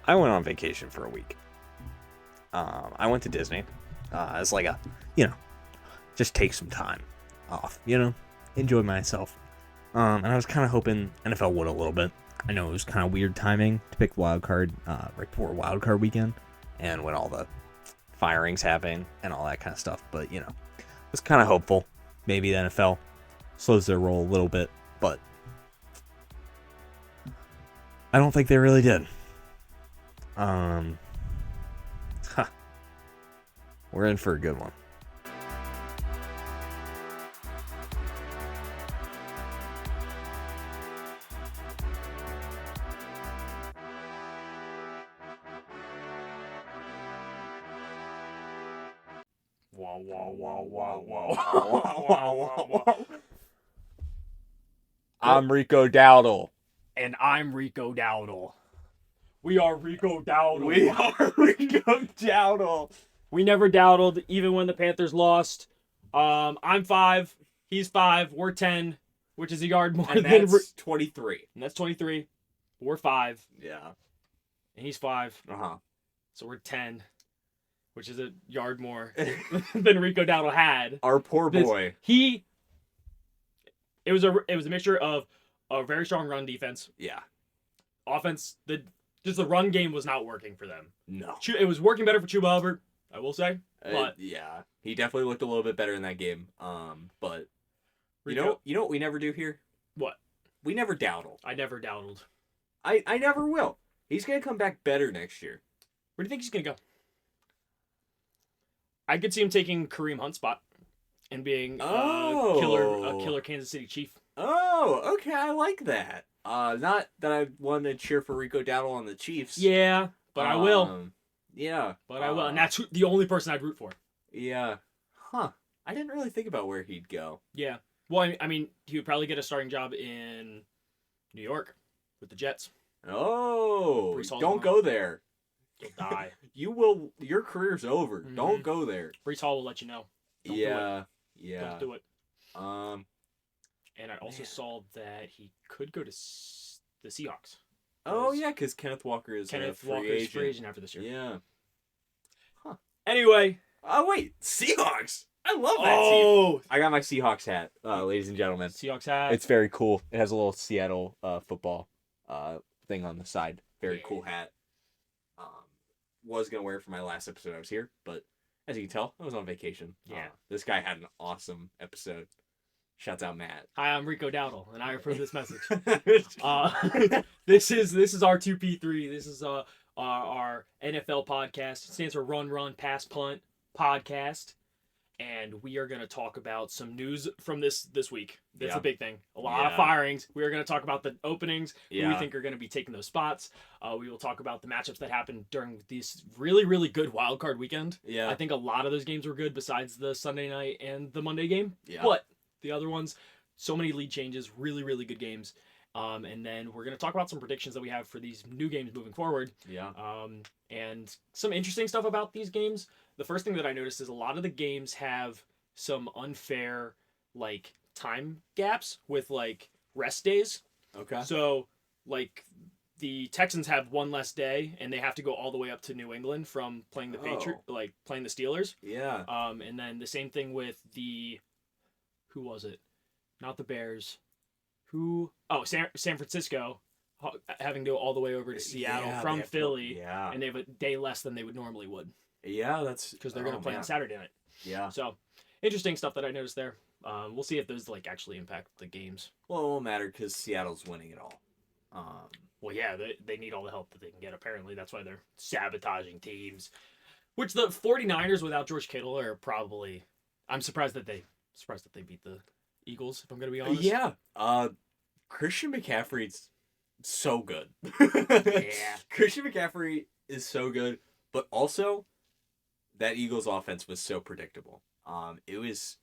I went on vacation for a week. I went to Disney. It's like a, just take some time off, enjoy myself. And I was kind of hoping NFL would a little bit. I know it was kind of weird timing to pick wild card right before wild card weekend, and when all the firings happen and all that kind of stuff. But I was kind of hopeful maybe the NFL slows their roll a little bit, but I don't think they really did. We're in for a good one. I'm Rico Dowdle. And I'm Rico Dowdle. We are Rico Dowdle. We are Rico Dowdle. We never dowdled, even when the Panthers lost. I'm 5. He's 5. We're 10, which is a yard more And than... that's 23. And that's 23. We're 5. Yeah. And he's 5. Uh-huh. So we're 10, which is a yard more than Rico Dowdle had. Our poor boy. It was a mixture of a very strong run defense. Yeah. Offense, the run game was not working for them. No. It was working better for Chuba Hubbard, I will say. But yeah, he definitely looked a little bit better in that game. But Rico, you know what we never do here? What? We never dowdle. I never dowdled. I never will. He's gonna come back better next year. Where do you think he's gonna go? I could see him taking Kareem Hunt's spot and being a killer Kansas City Chief. Oh, okay, I like that. Not that I want to cheer for Rico Dowdle on the Chiefs. Yeah, but I will. Yeah. But I will. And that's the only person I'd root for. Yeah. Huh. I didn't really think about where he'd go. Yeah. Well, I mean, he would probably get a starting job in New York with the Jets. Oh, don't go there. You'll die. Your career's over. Mm-hmm. Don't go there. Brees Hall will let you know. Don't yeah. Don't do it. And I also saw that he could go to the Seahawks. Oh, yeah, because Kenneth Walker is free agent after this year. Yeah. Huh. Anyway. Oh, wait. Seahawks. I love that team. I got my Seahawks hat, ladies and gentlemen. Seahawks hat. It's very cool. It has a little Seattle football thing on the side. Very cool hat. Was going to wear it for my last episode I was here, but as you can tell, I was on vacation. Yeah. This guy had an awesome episode. Shouts out Matt. Hi, I'm Rico Dowdle, and I approve this message. This is R2P3. This is our NFL podcast. It stands for Run, Pass, Punt podcast. And we are going to talk about some news from this week. That's a big thing. A lot of firings. We are going to talk about the openings who we think are going to be taking those spots. We will talk about the matchups that happened during this really, really good wild card weekend. Yeah. I think a lot of those games were good besides the Sunday night and the Monday game. Yeah. But the other ones, so many lead changes, really, really good games. And then we're going to talk about some predictions that we have for these new games moving forward. Yeah. And some interesting stuff about these games. The first thing that I noticed is a lot of the games have some unfair, time gaps with, rest days. Okay. So, the Texans have one less day, and they have to go all the way up to New England from playing the playing the Steelers. Yeah. And then the same thing with who was it? Not the Bears. San Francisco, having to go all the way over to Seattle from Philly, and they have a day less than they normally would. Yeah, that's... Because they're going to play on Saturday night. Yeah. So, interesting stuff that I noticed there. We'll see if those, actually impact the games. Well, it won't matter because Seattle's winning it all. Well, yeah, they need all the help that they can get, apparently. That's why they're sabotaging teams. Which the 49ers without George Kittle are probably... I'm surprised that they beat the Eagles, if I'm going to be honest. Yeah. Christian McCaffrey's so good. Yeah. Christian McCaffrey is so good, but also that Eagles offense was so predictable. It was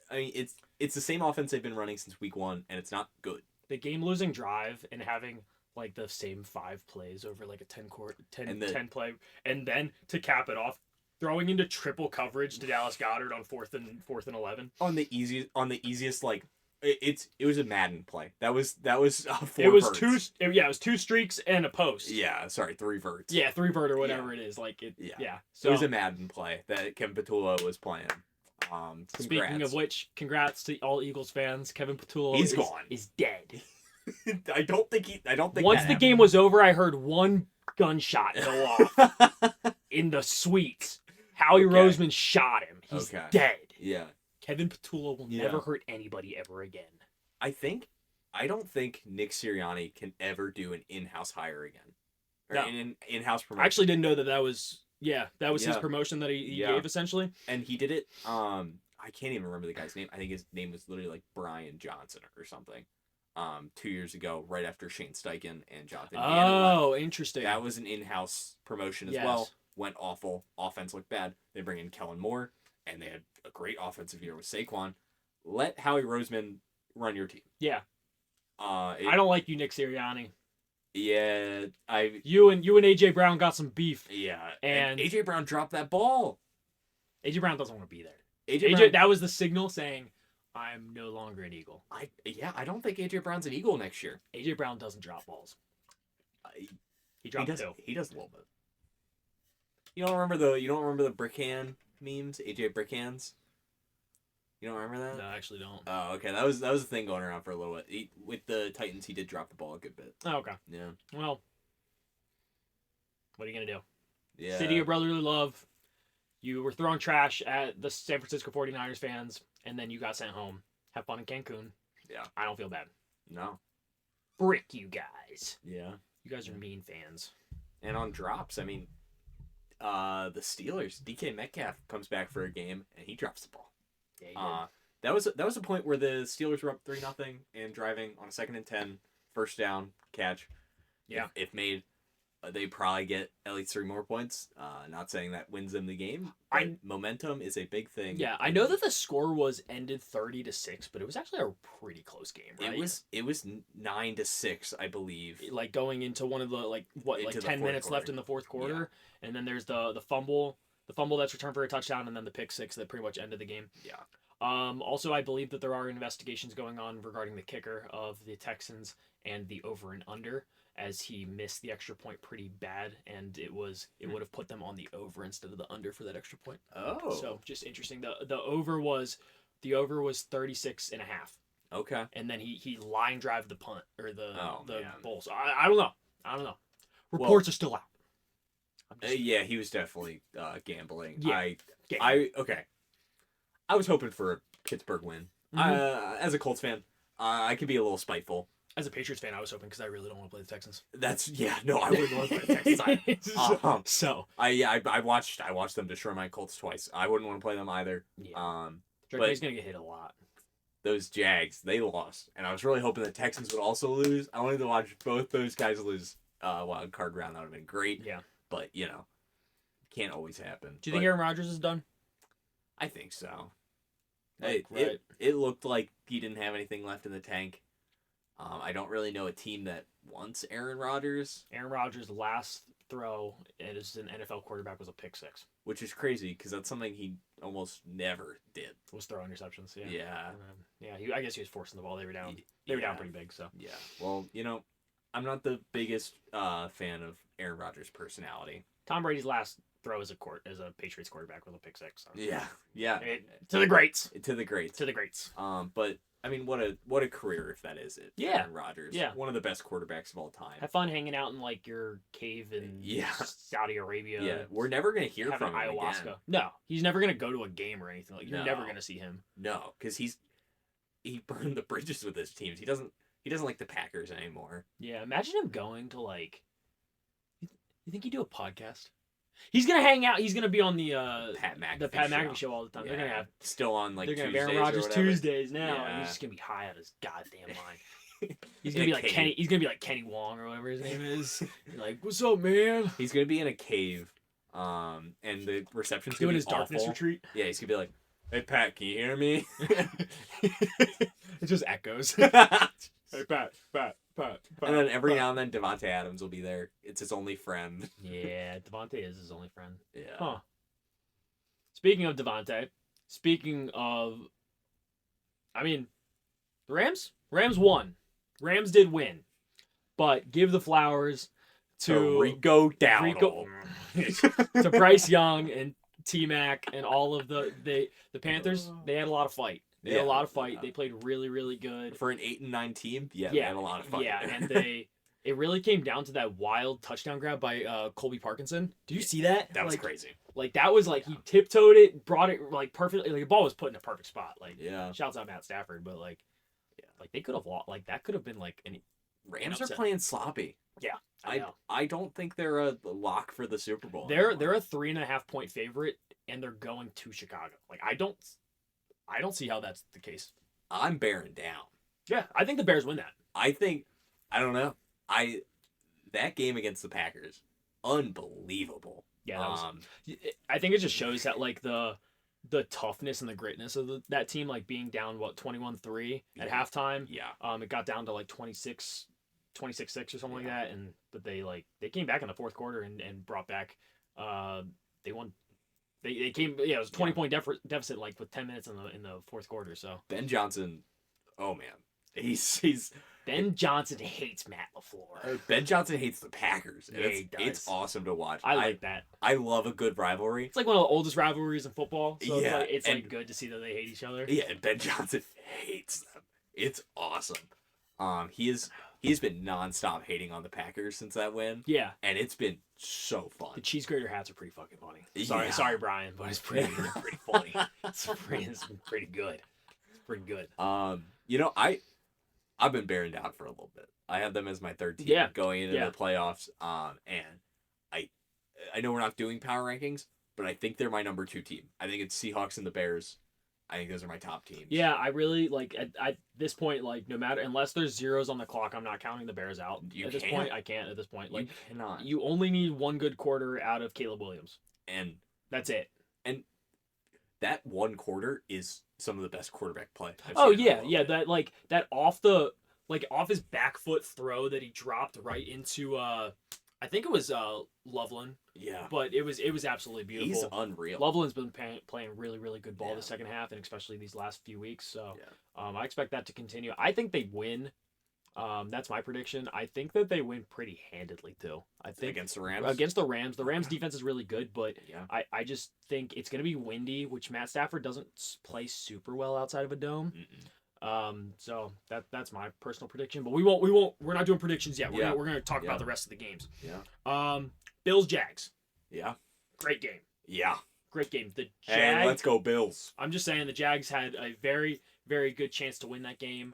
I mean, it's the same offense they've been running since week 1, and it's not good. The game-losing drive and having the same 5 plays over a 10 play, and then to cap it off, throwing into triple coverage to Dallas Goedert on 4th and 11 on the easiest It was a Madden play. That was 4 It was verts. it was 2 streaks and a post. Yeah, sorry, 3 verts. Yeah, 3 vert or whatever it is. Like it. Yeah. Yeah. So it was a Madden play that Kevin Petula was playing. Congrats. Speaking of which, congrats to all Eagles fans. Kevin Petula is dead. I don't think Once the game was over, I heard one gunshot go off in the suites. Howie Roseman shot him. He's dead. Yeah. Kevin Petula will never hurt anybody ever again. I don't think Nick Sirianni can ever do an in-house hire again. Or an in-house promotion. I actually didn't know that was his promotion that he gave essentially. And he did it. I can't even remember the guy's name. I think his name was literally like Brian Johnson or something. 2 years ago, right after Shane Steichen and Jonathan. Oh, interesting. That was an in-house promotion as well. Went awful. Offense looked bad. They bring in Kellen Moore, and they had a great offensive year with Saquon. Let Howie Roseman run your team. Yeah. I don't like you, Nick Sirianni. Yeah, You and AJ Brown got some beef. Yeah, and AJ Brown dropped that ball. AJ Brown doesn't want to be there. AJ Brown, that was the signal saying, I'm no longer an Eagle. I don't think AJ Brown's an Eagle next year. AJ Brown doesn't drop balls. He dropped 2. He does a little bit. You don't remember the Brickhand memes? AJ Brickhands? You don't remember that? No, I actually don't. Oh, okay. That was a thing going around for a little bit. With the Titans, he did drop the ball a good bit. Oh, okay. Yeah. Well, what are you gonna do? Yeah. City of brotherly love. You were throwing trash at the San Francisco 49ers fans, and then you got sent home. Have fun in Cancun. Yeah. I don't feel bad. No. Brick you guys. Yeah. You guys are mean fans. And on drops, I mean, the Steelers, DK Metcalf comes back for a game, and he drops the ball. Yeah, that was a point where the Steelers were up 3-0 and driving on a 2nd and 10, first down catch. Yeah. If made, they probably get at least 3 more points. Not saying that wins them the game. But momentum is a big thing. Yeah, I know that the score was ended 30-6, but it was actually a pretty close game, right? It was 9-6, I believe. Like going into one of the 10 minutes left in the fourth quarter, and then there's the fumble that's returned for a touchdown, and then the pick 6 that pretty much ended the game. Yeah. Also, I believe that there are investigations going on regarding the kicker of the Texans and the over and under, as he missed the extra point pretty bad, and it would have put them on the over instead of the under for that extra point. Oh. So just interesting. The over was 36.5. Okay. And then he line drive the punt or the bowl. So I don't know. Reports are still out. Yeah, he was definitely gambling. Yeah. Okay. I was hoping for a Pittsburgh win. Mm-hmm. As a Colts fan, I can be a little spiteful. As a Patriots fan, I was hoping because I really don't want to play the Texans. I wouldn't want to play the Texans. So I watched them destroy my Colts twice. I wouldn't want to play them either. Yeah. But he's gonna get hit a lot. Those Jags, they lost, and I was really hoping the Texans would also lose. I wanted to watch both those guys lose. Wild card round, that would have been great. Yeah. But can't always happen. Do you think Aaron Rodgers is done? I think so. Right. It looked like he didn't have anything left in the tank. I don't really know a team that wants Aaron Rodgers. Aaron Rodgers' last throw as an NFL quarterback was a pick 6. Which is crazy because that's something he almost never did. Was throw interceptions, yeah. Yeah. I guess he was forcing the ball. They were down. They were down pretty big, so. Yeah. Well, I'm not the biggest fan of Aaron Rodgers' personality. Tom Brady's last throw as a Patriots quarterback was a pick 6. So. Yeah. To the greats. To the greats. But I mean, what a career if that is it. Yeah. Aaron Rodgers. Yeah. One of the best quarterbacks of all time. Have fun hanging out in your cave in Saudi Arabia. Yeah. We're never gonna hear from him ayahuasca. again. No, he's never gonna go to a game or anything. You're never gonna see him. No, because he burned the bridges with his teams. He doesn't like the Packers anymore. Yeah. Imagine him going to You think he'd do a podcast? He's gonna hang out. He's gonna be on the Pat McAfee show all the time. Yeah. They're gonna have still on they're gonna Tuesdays have Aaron Rodgers Tuesdays now, Yeah. and he's just gonna be high out of his goddamn mind. He's gonna be like Kenny. He's gonna be like Kenny Wong or whatever his name is. Like, what's up, man? He's gonna be in a cave, and the reception's doing gonna be his darkness awful. retreat. Yeah, he's gonna be like, "Hey Pat, can you hear me?" It just echoes. Hey Pat. And then every now and then Devontae Adams will be there. It's his only friend. Yeah, Devontae is his only friend. Yeah. Huh. Speaking of Devontae, the Rams won. Rams did win, but give the flowers to Dowdle. to Bryce Young and T-Mac and all of the Panthers. They had a lot of fight. They had a lot of fight. They played really, really good for an 8-9 team. They had a lot of fight. Yeah, and it really came down to that wild touchdown grab by Colby Parkinson. Do you see that? That was crazy. Like that was like he tiptoed it, brought it like perfectly. Like the ball was put in a perfect spot. Like shouts out Matt Stafford, but like they could have lost. Like that could have been like any. Rams are playing sloppy. Yeah, I don't think they're a lock for the Super Bowl. They're a 3.5 point favorite, and they're going to Chicago. Like I don't see how that's the case. I'm bearing down. Yeah, I think the Bears win that. I don't know. That game against the Packers, unbelievable. Yeah, I think it just shows that like the toughness and the greatness of that team, like being down 21-3 at halftime. Yeah. It got down to like 26-6 or something like that, but they came back in the fourth quarter and brought back. They won. They came. Yeah, it was a 20-point deficit like with 10 minutes in the fourth quarter. So Ben Johnson, oh man, he's. Ben Johnson hates Matt LaFleur. Ben Johnson hates the Packers. Yeah, he does. It's awesome to watch. I like that. I love a good rivalry. It's like one of the oldest rivalries in football. So yeah, it's good to see that they hate each other. Yeah, and Ben Johnson hates them. It's awesome. He's been nonstop hating on the Packers since that win. Yeah, and it's been so fun. The cheese grater hats are pretty fucking funny. Sorry, Brian, but it's pretty funny. It's pretty good. It's pretty good. I've been bearing down for a little bit. I have them as my third team going into the playoffs. And I know we're not doing power rankings, but I think they're my number 2 team. I think it's Seahawks and the Bears. I think those are my top teams. Yeah, I really like at this point, like no matter unless there's zeros on the clock, I'm not counting the Bears out. This point, I can't. At this point, like you cannot. You only need one good quarter out of Caleb Williams, and that's it. And that one quarter is some of the best quarterback play. That off his back foot throw that he dropped right into I think it was Loveland. Yeah. But it was absolutely beautiful. He's unreal. Loveland's been playing really, really good ball the second half, and especially these last few weeks. So I expect that to continue. I think they win. That's my prediction. I think that they win pretty handedly too. I think against the Rams. The Rams defense is really good, but I just think it's gonna be windy, which Matt Stafford doesn't play super well outside of a dome. So that's my personal prediction. But we're not doing predictions yet. We're gonna talk about the rest of the games. Yeah. Bills Jags. Yeah. Great game. Yeah. Great game. The Jags. And let's go Bills. I'm just saying the Jags had a very, very good chance to win that game.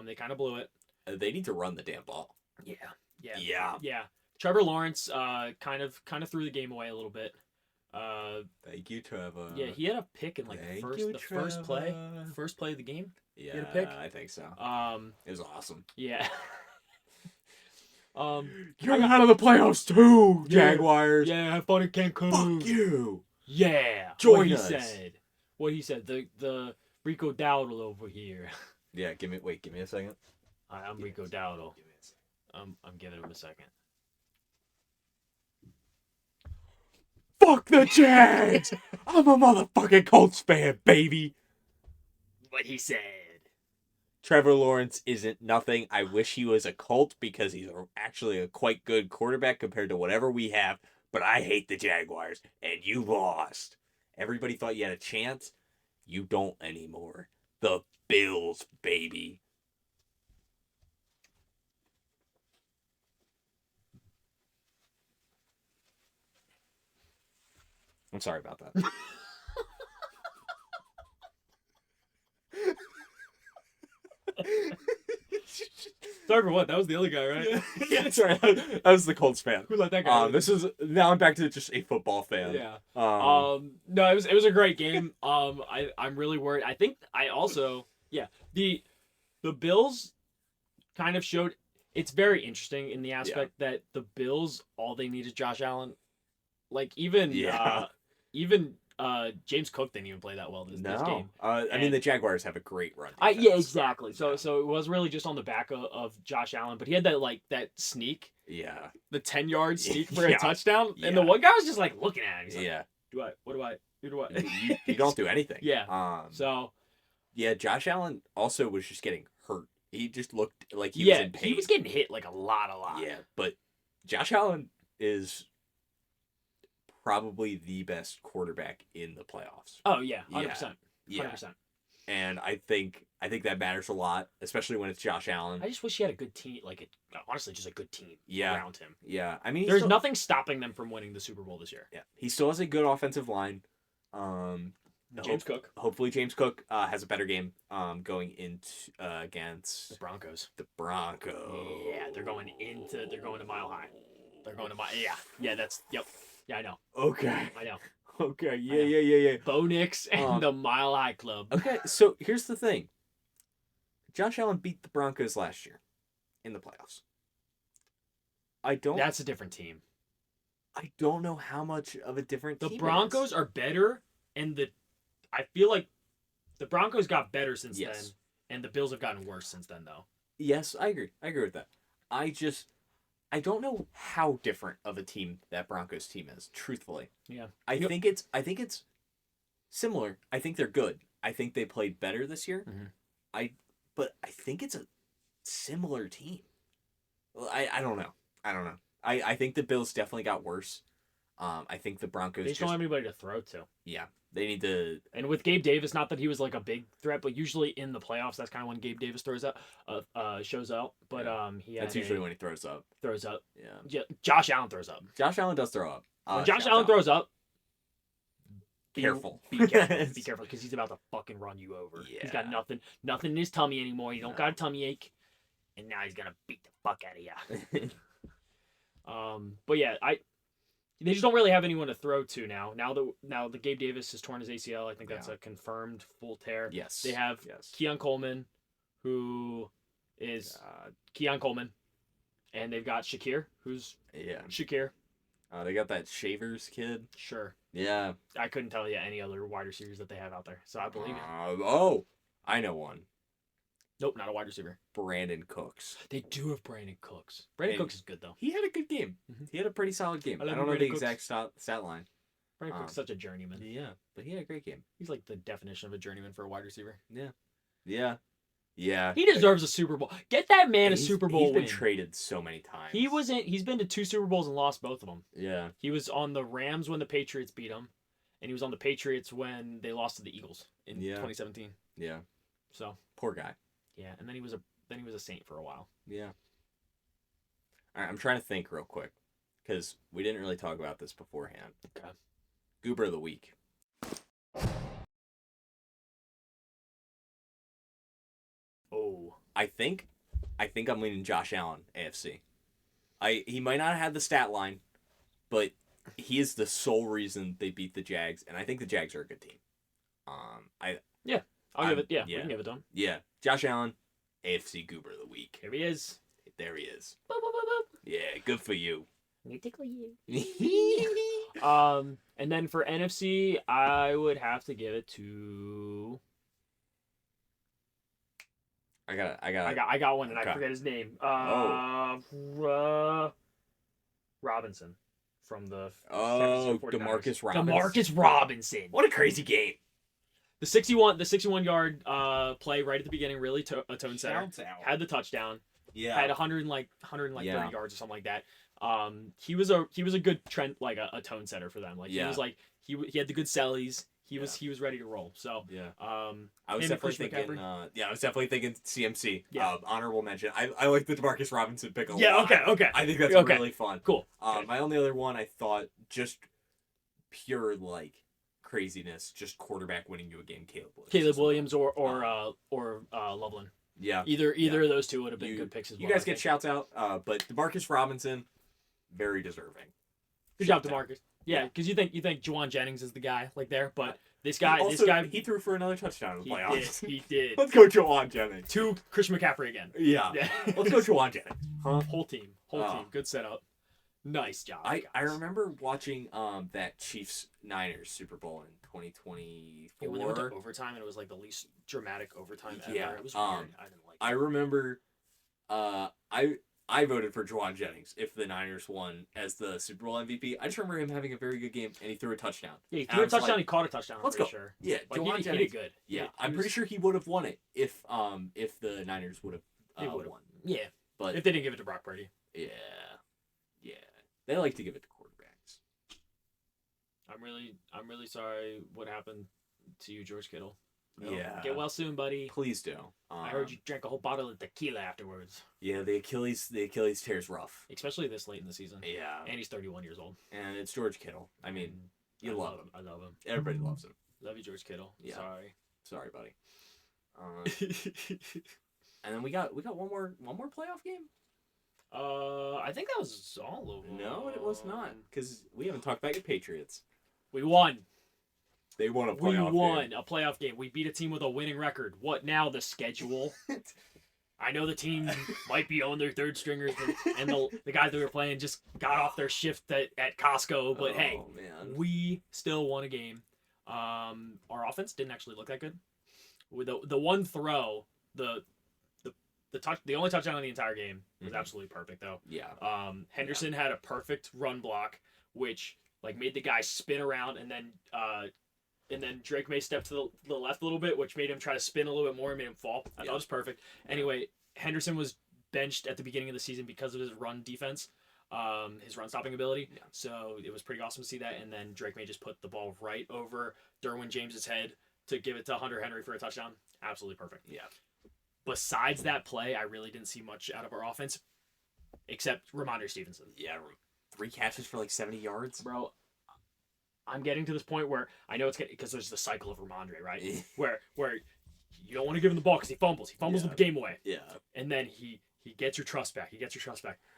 They kind of blew it. They need to run the damn ball. Yeah. Trevor Lawrence kind of threw the game away a little bit. Thank you, Trevor. Yeah, he had a pick in like first play of the game. Yeah, he had a pick? I think so. It was awesome. Yeah. You're out of the playoffs too, Jaguars. Yeah, have fun in Cancun. Fuck you. Yeah. Join us. What he said. The Rico Dowdle over here. Yeah, give me a second. I'm Rico Dowdle. Give me a second. I'm giving him a second. Fuck the Jags! I'm a motherfucking Colts fan, baby. What he said. Trevor Lawrence isn't nothing. I wish he was a Colt because he's actually a quite good quarterback compared to whatever we have. But I hate the Jaguars, and you lost. Everybody thought you had a chance. You don't anymore. The Bills, baby. I'm sorry about that. Sorry for what? That was the other guy, right? Yeah, sorry. That was the Colts fan. Who let that guy? Now I'm back to just a football fan. Yeah. No, it was a great game. I'm really worried. I think the Bills kind of showed. It's very interesting in the aspect that the Bills, all they need is Josh Allen. Like even James Cook didn't even play that well this game. I mean the Jaguars have a great run. Yeah, exactly. So it was really just on the back of Josh Allen, but he had that sneak. Yeah. The 10-yard sneak for a touchdown, and the one guy was just like looking at him. He's like, What do I? You don't do anything. Yeah. So Yeah, Josh Allen also was just getting hurt. He just looked like he was in pain. He was getting hit like a lot. Yeah, but Josh Allen is probably the best quarterback in the playoffs. Oh yeah, 100%. Yeah. 100%. And I think that matters a lot, especially when it's Josh Allen. I just wish he had a good team, honestly, just a good team around him. Yeah, I mean, there's nothing stopping them from winning the Super Bowl this year. Yeah, he still has a good offensive line. James Cook. Hopefully, James Cook has a better game going into against The Broncos. The Broncos. Yeah, they're going to Mile High. They're going to Yeah, that's yep. Yeah, I know. Okay. I know. Okay. Yeah. Bo Nix and the Mile High Club. Okay, so here's the thing. Josh Allen beat the Broncos last year in the playoffs. That's a different team. I don't know how much of a different team The Broncos are better, and I feel like the Broncos got better since then, and the Bills have gotten worse since then, though. Yes, I agree. I agree with that. I don't know how different of a team that Broncos team is, truthfully. Yeah. I think it's similar. I think they're good. I think they played better this year. Mm-hmm. But I think it's a similar team. I don't know. I think the Bills definitely got worse. I think the Broncos they just don't have anybody to throw to. Yeah. They need to. And with Gabe Davis, not that he was like a big threat, but usually in the playoffs, that's kind of when Gabe Davis shows up. But that's usually when he throws up. Yeah. Josh Allen throws up. Josh Allen does throw up. When Josh Allen throws up, careful. Be careful, because he's about to fucking run you over. Yeah. He's got nothing in his tummy anymore. He don't got a tummy ache, and now he's gonna beat the fuck out of you. But yeah, they just don't really have anyone to throw to now. Now the Gabe Davis has torn his ACL. I think that's a confirmed full tear. Yes. They have Keon Coleman, who is Keon Coleman, and they've got Shakir, who's Shakir. They got that Shavers kid. Sure. Yeah. I couldn't tell you any other wide receivers that they have out there, so I believe you. Oh, I know one. Nope, not a wide receiver. Brandon Cooks. They do have Brandon Cooks. Brandon Cooks is good, though. He had a good game. Mm-hmm. He had a pretty solid game. I don't know the exact stat line. Brandon Cooks is such a journeyman. Yeah, but he had a great game. He's like the definition of a journeyman for a wide receiver. Yeah. He deserves a Super Bowl. Get that man a Super Bowl win. He's been traded so many times. He's been to 2 Super Bowls and lost both of them. Yeah. He was on the Rams when the Patriots beat him, and he was on the Patriots when they lost to the Eagles in 2017. Yeah. So poor guy. Yeah, and then he was a Saint for a while. Yeah. All right, I'm trying to think real quick because we didn't really talk about this beforehand. Okay. Goober of the week. Oh. I think I'm leaning Josh Allen, AFC. He might not have had the stat line, but he is the sole reason they beat the Jags, and I think the Jags are a good team. I'll give it. Yeah, we can give it to him. Yeah, Josh Allen, AFC Goober of the week. Here he is. There he is. Boop, boop, boop, boop. Yeah, good for you. Let me tickle you. And then for NFC, I would have to give it to. I got one, and I forget his name. Robinson from the. DeMarcus Robinson. DeMarcus Robinson. What a crazy game. The 61-yard play right at the beginning really a tone setter. Had the touchdown. Yeah. Had 130 yards or something like that. He was a good trend, like a tone setter for them. Like he was like he had the good sellies. He was ready to roll. So I was definitely thinking. I was definitely thinking CMC. Yeah. Honorable mention. I like the DeMarcus Robinson pick a lot. Yeah. Okay. I think that's really fun. Cool. My only other one I thought just pure like craziness, just quarterback winning you a game. Caleb Williams or Loveland. Yeah. Either of those two would have been good picks as well. You guys get shouts out, but DeMarcus Robinson, very deserving. Good job, DeMarcus. Yeah, because you think Juwan Jennings is the guy like there, but this guy he threw for another touchdown in the playoffs. He did. Let's go Juwan Jennings. To Christian McCaffrey again. Yeah. Let's go Juwan Jennings. Whole team. Good setup. Nice job. I remember watching that Chiefs-Niners Super Bowl in 2024. Yeah, when they went to overtime, and it was like the least dramatic overtime ever. Yeah. It was weird. I didn't like it. I remember I I voted for Juwan Jennings if the Niners won as the Super Bowl MVP. I just remember him having a very good game, and he threw a touchdown. Yeah, he threw a touchdown. He caught a touchdown. Let's I'm go. pretty sure. Yeah, Like, Juwan he Jennings. did good. Yeah, I'm pretty sure he would have won it if the Niners would have won. Yeah, But if they didn't give it to Brock Purdy. yeah, they like to give it to quarterbacks. I'm really sorry what happened to you, George Kittle. Yeah. Get well soon, buddy. Please do. I heard you drank a whole bottle of tequila afterwards. Yeah, the Achilles tear's rough. Especially this late in the season. Yeah, And he's 31 years old. and it's George Kittle. I mean, you love him. I love him. Everybody loves him. Love you, George Kittle. Yeah. Sorry. Sorry, buddy. And then we got one more playoff game. I think that was all of them. No, it was not, because we haven't talked about your Patriots. We won. They won a We playoff won game. a playoff game. We beat a team with a winning record. What now? The schedule. I know the team might be on their third stringers, and the guys that we were playing just got off their shift at Costco. But hey, man. we still won a game. Our offense didn't actually look that good. With the one throw, the only touchdown on the entire game was absolutely perfect though. Yeah. Henderson had a perfect run block, which like made the guy spin around, and then Drake May stepped to the left a little bit, which made him try to spin a little bit more and made him fall. I thought it was perfect. Anyway, Henderson was benched at the beginning of the season because of his run defense, his run stopping ability. Yeah. So it was pretty awesome to see that. And then Drake May just put the ball right over Derwin James's head to give it to Hunter Henry for a touchdown. Absolutely perfect. Yeah. Besides that play, I really didn't see much out of our offense, except Ramondre Stevenson. Yeah. 3 catches for like 70 yards. Bro, I'm getting to this point where I know it's because there's the cycle of Ramondre, right? where you don't want to give him the ball because he fumbles. He fumbles the game away. Yeah. And then he gets your trust back.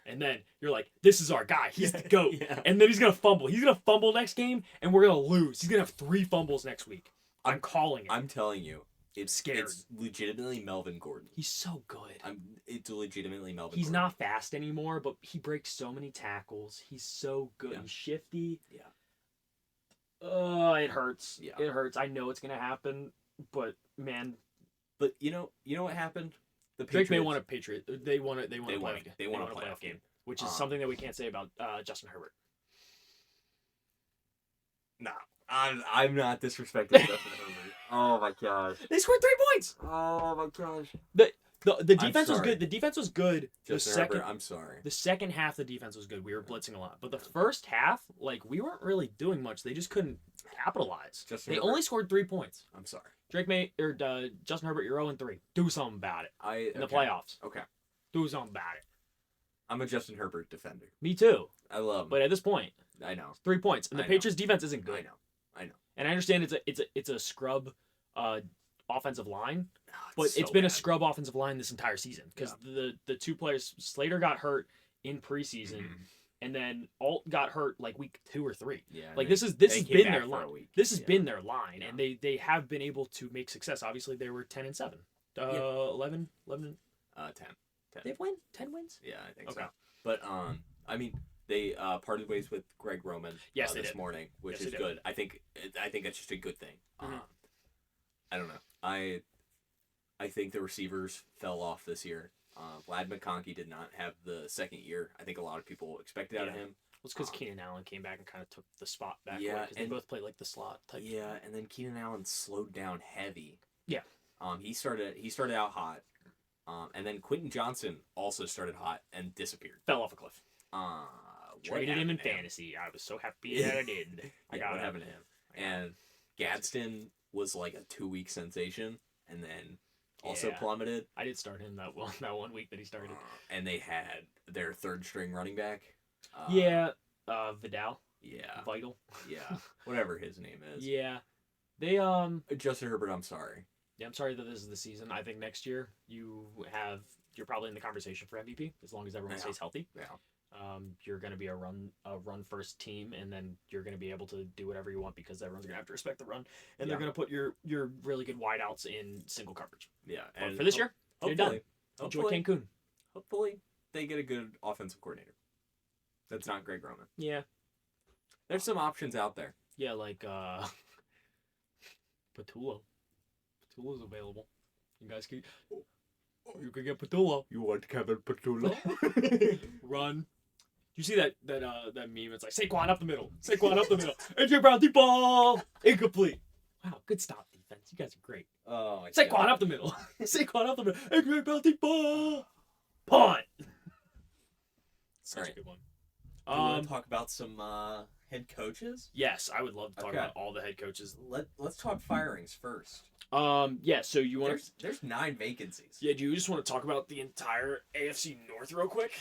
And then you're like, this is our guy. He's the GOAT. Yeah. And then he's going to fumble. He's going to fumble next game, and we're going to lose. He's going to have 3 fumbles next week. I'm calling it. I'm telling you. It's scared. It's legitimately Melvin Gordon. He's so good. It's legitimately Melvin He's Gordon. not fast anymore, but he breaks so many tackles. He's so good. Yeah. He's shifty. Yeah. It hurts. Yeah. It hurts. I know it's gonna happen, but man, But you know what happened? The Drake Patriots, May won a Patriot. They won a playoff game, which is something that we can't say about Justin Herbert. Nah, I'm not disrespecting Justin Herbert. Oh my gosh. They scored 3 points. Oh my gosh. The defense was sorry. good. The defense was good. Justin Herbert, I'm sorry. The second half, the defense was good. We were blitzing a lot, but the first half, like we weren't really doing much. They just couldn't capitalize. Justin They Herbert. only scored 3 points. I'm sorry. Drake May or Justin Herbert, you're 0-3. Do something about it in the playoffs. Okay. Do something about it. I'm a Justin Herbert defender. Me too. I love him. But at this point, I know. 3 points, and the I know. Patriots defense isn't good. I know. And I understand it's a scrub offensive line, Oh, but so it's been a bad. scrub offensive line this entire season because the 2 players, Slater got hurt in preseason, and then Alt got hurt like week 2 or 3. Yeah. Like they- this has they been came their back for a line. week. This has Yeah. been their line, Yeah. and they have been able to make success. Obviously, they were 10-7, 11. 10. They've won 10 wins. Yeah, I think Okay. so. But I mean, they parted ways with Greg Roman Yes, they this did. morning, which Yes, is they good. I think that's just a good thing. Mhm. I don't know. I think the receivers fell off this year. Vlad McConkey did not have the second year I think a lot of people expected out of him. Well, it's because Keenan Allen came back and kind of took the spot back. Yeah, because they and- both play like the slot type. Yeah, and then Keenan Allen slowed down heavy. Yeah. He started out hot. And then Quentin Johnson also started hot and disappeared. Fell off a cliff. What Traded him in happened to fantasy. I was so happy that I did. I got what him. happened to him? And Gadsden was like a 2-week sensation, and then also Yeah. plummeted. I did start him that 1 week that he started. And they had their third string running back. Vidal. Yeah. Vital. Yeah. Whatever his name is. Yeah. They Justin Herbert, I'm sorry. Yeah, I'm sorry that this is the season. I think next year you're probably in the conversation for MVP as long as everyone Yeah. stays healthy. Yeah. You're going to be a run first team, and then you're going to be able to do whatever you want because everyone's going to have to respect the run, and they're going to put your really good wideouts in single coverage. Yeah. But And for this year, you're done. Hopefully, Enjoy Cancun. hopefully they get a good offensive coordinator. That's not Greg Roman. Yeah, There's some options out there. yeah, like Patullo. Patullo's available. You guys can. You can get Patullo. You want Kevin Patullo? Run. You see that meme? It's like Saquon up the middle. Saquon up the middle. AJ Brown deep ball. Incomplete. Wow, good stop defense. You guys are great. Oh my Saquon God. up the middle. Saquon up the middle. AJ Brown deep ball. Punt. Such a Alright. good one. Do you want to talk about some head coaches? Yes, I would love to talk Okay. about all the head coaches. Let's talk firings first. Yeah. So you want to? There's 9 vacancies. Yeah. Do you just want to talk about the entire AFC North real quick?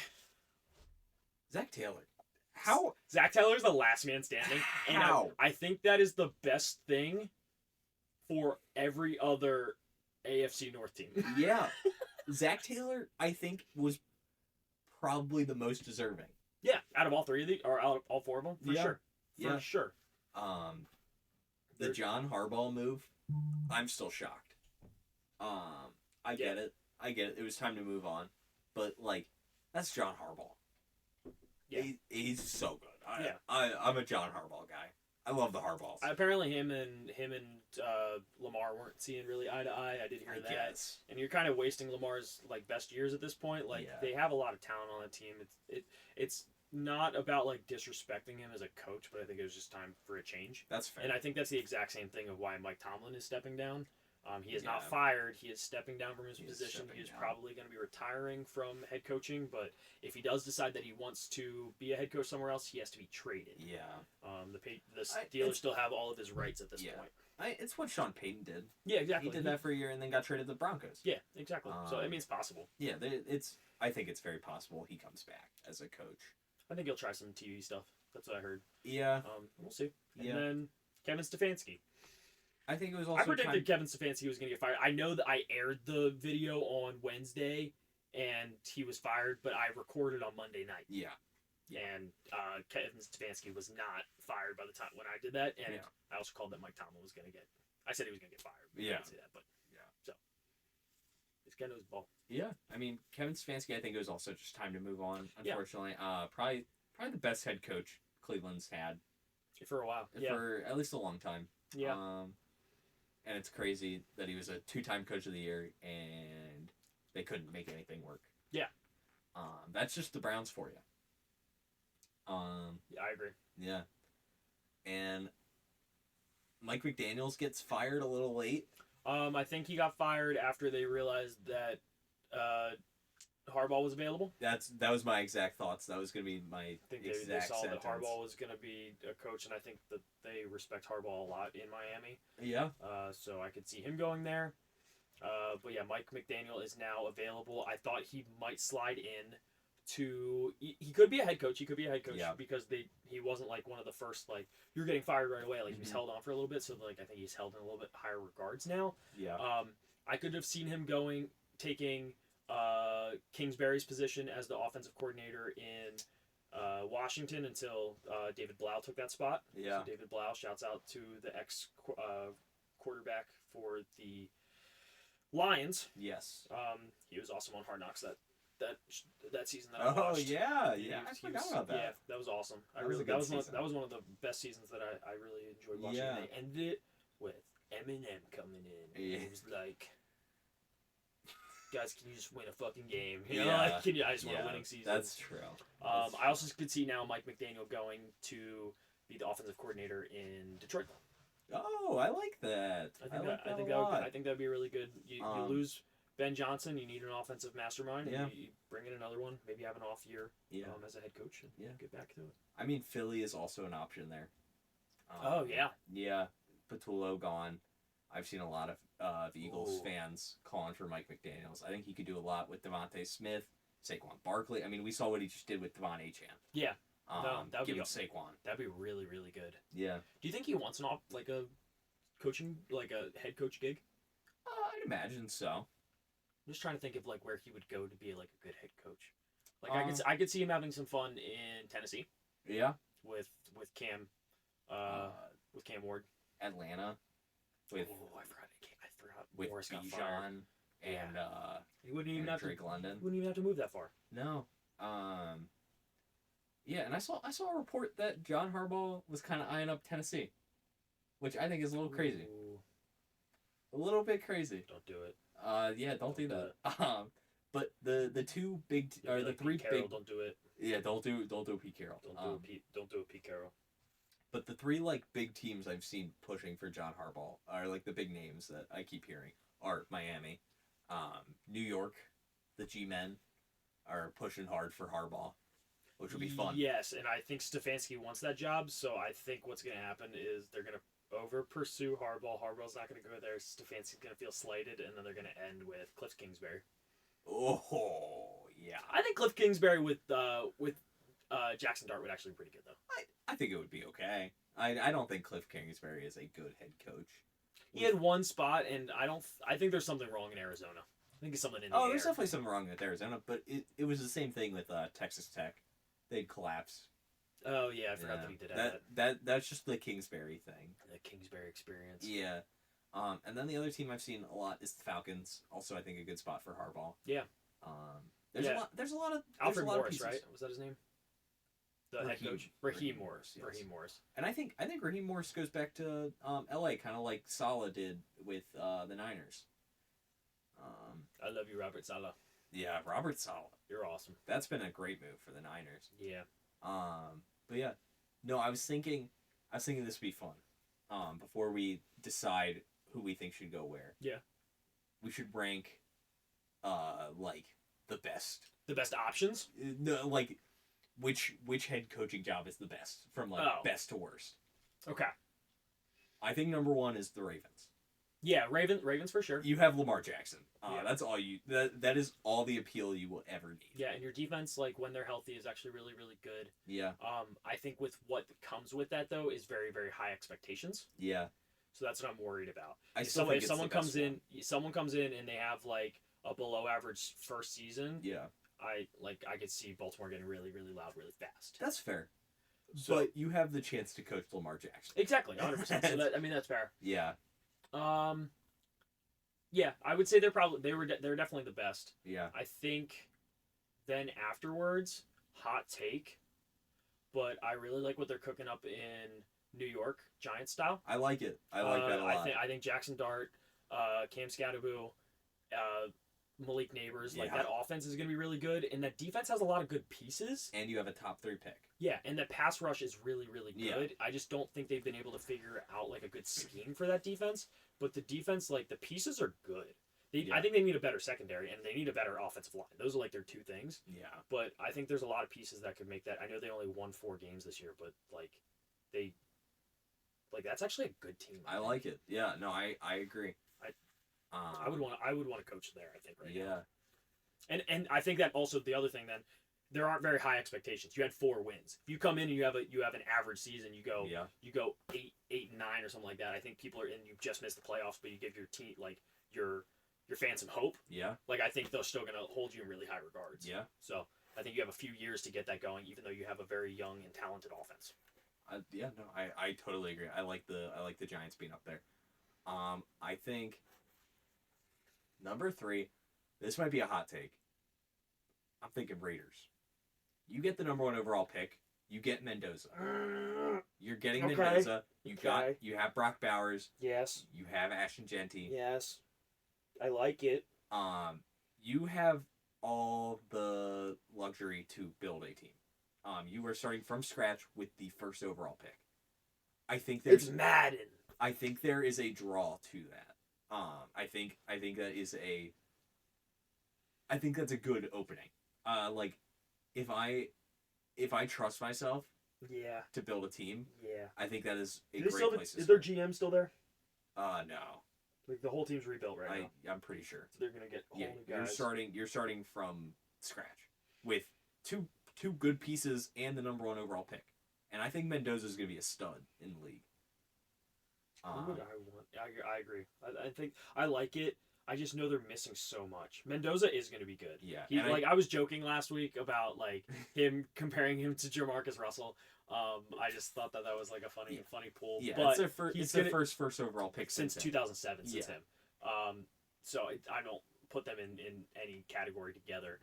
Zach Taylor. How? Zach Taylor's the last man standing. And How? I think that is the best thing for every other AFC North team. Yeah. Zach Taylor, I think, was probably the most deserving. Yeah, out of all three of the, or out of all four of them, for Yeah. sure. For Yeah. sure. The John Harbaugh move, I'm still shocked. I get it. It was time to move on. But, like, that's John Harbaugh. Yeah. He's so good. Yeah. I'm a John Harbaugh guy. I love the Harbaughs. Apparently, him and Lamar weren't seeing really eye to eye. I did hear that. guess. And you're kind of wasting Lamar's like best years at this point. Like Yeah. they have a lot of talent on the team. It's not about like disrespecting him as a coach, but I think it was just time for a change. That's fair. And I think that's the exact same thing of why Mike Tomlin is stepping down. He is not Yeah. fired. He is stepping down from his He is position. stepping He is down. probably going to be retiring from head coaching. But if he does decide that he wants to be a head coach somewhere else, he has to be traded. Yeah. The Steelers still have all of his rights at this point. It's what Sean Payton did. Yeah, exactly. He did that for a year and then got traded to the Broncos. Yeah, exactly. So I mean, it's possible. Yeah, I think it's very possible he comes back as a coach. I think he'll try some TV stuff. That's what I heard. Yeah. We'll see. And Yeah. then Kevin Stefanski. I think it was also I predicted Kevin Stefanski was going to get fired. I know that I aired the video on Wednesday, and he was fired, but I recorded on Monday night. Yeah. And Kevin Stefanski was not fired by the time when I did that, and Yeah. I also called that Mike Tomlin was going to get. I said he was going to get fired. I Yeah. didn't say that, but Yeah. So this guy knows ball. Yeah. I mean, Kevin Stefanski, I think it was also just time to move on, Yeah. unfortunately. Probably the best head coach Cleveland's had For a while. Yeah. for at least a long time. Yeah. And it's crazy that he was a 2-time coach of the year and they couldn't make anything work. Yeah. That's just the Browns for you. Yeah, I agree. Yeah. And Mike McDaniels gets fired a little late. I think he got fired after they realized that Harbaugh was available. That was my exact thoughts. That was gonna be my I think they exact saw sentence. that Harbaugh was going to be a coach, and I think that they respect Harbaugh a lot in Miami. Yeah. So I could see him going there. But yeah, Mike McDaniel is now available. I thought he might slide in to. He could be a head coach. He could be a head coach Yeah. because he wasn't like one of the first like you're getting fired right away. Like he was Mhm. held on for a little bit. So like I think he's held in a little bit higher regards now. Yeah. I could have seen him taking Kingsbury's position as the offensive coordinator in Washington until David Blau took that spot. Yeah. So David Blau, shouts out to the ex quarterback for the Lions. Yes. He was awesome on Hard Knocks that season that I Oh watched. yeah, He yeah. I was- forgot about that. Yeah, that was awesome. That was a good season. That was one of the best seasons that I really enjoyed watching. Yeah. And they ended it with Eminem coming in. And Yeah. it was like, guys, can you just win a fucking game? You know, Yeah. like, I just want a winning season. That's true. I also could see now Mike McDaniel going to be the offensive coordinator in Detroit. Oh, I like that. I like think a lot. that would be really good. You lose Ben Johnson, you need an offensive mastermind. Yeah. And you bring in another one, maybe have an off year Yeah. as a head coach and get back to it. I mean, Philly is also an option there. Oh, yeah. Yeah, Patullo gone. I've seen a lot of Eagles Ooh. fans calling for Mike McDaniels. I think he could do a lot with Devontae Smith, Saquon Barkley. I mean, we saw what he just did with Devon Achane. Yeah. That would give be him Saquon. That'd be really, really good. Yeah. Do you think he wants a head coach gig? I'd imagine so. I'm just trying to think of like where he would go to be like a good head coach. Like Um, I could see him having some fun in Tennessee Yeah. with Cam with Cam Ward. Atlanta with I forgot. with Morris got fired. Bijan and He wouldn't even have Drake to. London. Wouldn't even have to move that far. No. Yeah, and I saw a report that John Harbaugh was kind of eyeing up Tennessee, which I think is a little crazy. Ooh, A little bit crazy. don't do it. Yeah, don't do Don't that. But the two big or the Like three Pete Carroll, big don't do it. yeah don't do Pete Carroll. Don't do it, Pete Carroll. But the three like big teams I've seen pushing for John Harbaugh are like the big names that I keep hearing are Miami, New York, the G-men are pushing hard for Harbaugh, which will be fun. Yes, and I think Stefanski wants that job, so I think what's going to happen is they're going to over pursue Harbaugh. Harbaugh's not going to go there. Stefanski's going to feel slighted, and then they're going to end with Cliff Kingsbury. Oh yeah, I think Cliff Kingsbury with Jackson Dart would actually be pretty good though. I think it would be okay. I don't think Cliff Kingsbury is a good head coach. He had one spot, and I think there's something wrong in Arizona. I think it's something in the air. There's definitely something wrong with Arizona, but it was the same thing with Texas Tech. They'd collapse. Oh yeah, I forgot that he did that. That's just the Kingsbury thing. The Kingsbury experience. Yeah. And then the other team I've seen a lot is the Falcons. Also, I think a good spot for Harbaugh. Yeah. There's a lot of Alfred Morris, pieces. Right? Was that his name? The head coach, Raheem Morris. Yes. Raheem Morris. And I think Raheem Morris goes back to L.A. kind of like Saleh did with the Niners. I love you, Robert Saleh. Yeah, Robert Saleh. You're awesome. That's been a great move for the Niners. Yeah. But yeah, no, I was thinking this would be fun. Before we decide who we think should go where. Yeah. We should rank, like the best. The best options. No, like which head coaching job is the best from like best to worst. Okay. I think number one is the Ravens. Yeah, Ravens for sure. You have Lamar Jackson. Yeah. That's all you. That is all the appeal you will ever need. Yeah, and your defense, like when they're healthy, is actually really, really good. Yeah. I think with what comes with that though is very, very high expectations. Yeah. So that's what I'm worried about. If someone comes in and they have like a below average first season. Yeah. I could see Baltimore getting really, really loud, really fast. That's fair. So, but you have the chance to coach Lamar Jackson. Exactly, 100%. So that's fair. Yeah. Yeah, I would say they're definitely the best. Yeah. I think then afterwards, hot take, but I really like what they're cooking up in New York, Giants style. I like it. I like that a lot. I think Jackson Dart, Cam Scatterbu, Malik Neighbors, like that offense is going to be really good, and that defense has a lot of good pieces. And you have a top 3 pick. Yeah, and that pass rush is really, really good. Yeah. I just don't think they've been able to figure out like a good scheme for that defense. But the defense, like the pieces are good. I think they need a better secondary and they need a better offensive line. Those are like their two things. Yeah. But I think there's a lot of pieces that could make that. I know they only won 4 games this year, but that's actually a good team. I like it. Yeah. No, I agree. I would want to coach there. I think right now. Yeah. And I think that also the other thing then, there aren't very high expectations. You had 4 wins. If you come in and you have an average season, you go 8 and 9 or something like that. I think people are in. You just missed the playoffs, but you give your team like your fans some hope. Yeah. Like I think they're still gonna hold you in really high regards. Yeah. So I think you have a few years to get that going, even though you have a very young and talented offense. I totally agree. I like the Giants being up there. I think number 3, this might be a hot take. I'm thinking Raiders. You get the number 1 overall pick. You get Mendoza. You're getting Mendoza. You have Brock Bowers. Yes. You have Ashton Genty. Yes. I like it. You have all the luxury to build a team. You are starting from scratch with the first overall pick. I think it's Madden. I think there is a draw to that. I think that is a. I think that's a good opening. Like, if I trust myself. Yeah. To build a team. Yeah. I think that is a great place. Is their GM still there? No. Like the whole team's rebuilt right now. I'm pretty sure. So they're gonna get whole new guys. You're starting from scratch with two good pieces and the number 1 overall pick, and I think Mendoza is gonna be a stud in the league. Who would I want? I agree. I think I like it. I just know they're missing so much. Mendoza is going to be good. Yeah. I was joking last week about like him comparing him to Jamarcus Russell. I just thought that was like a funny pull. Yeah, but it's their first overall pick since 2007 since him. So I don't put them in any category together.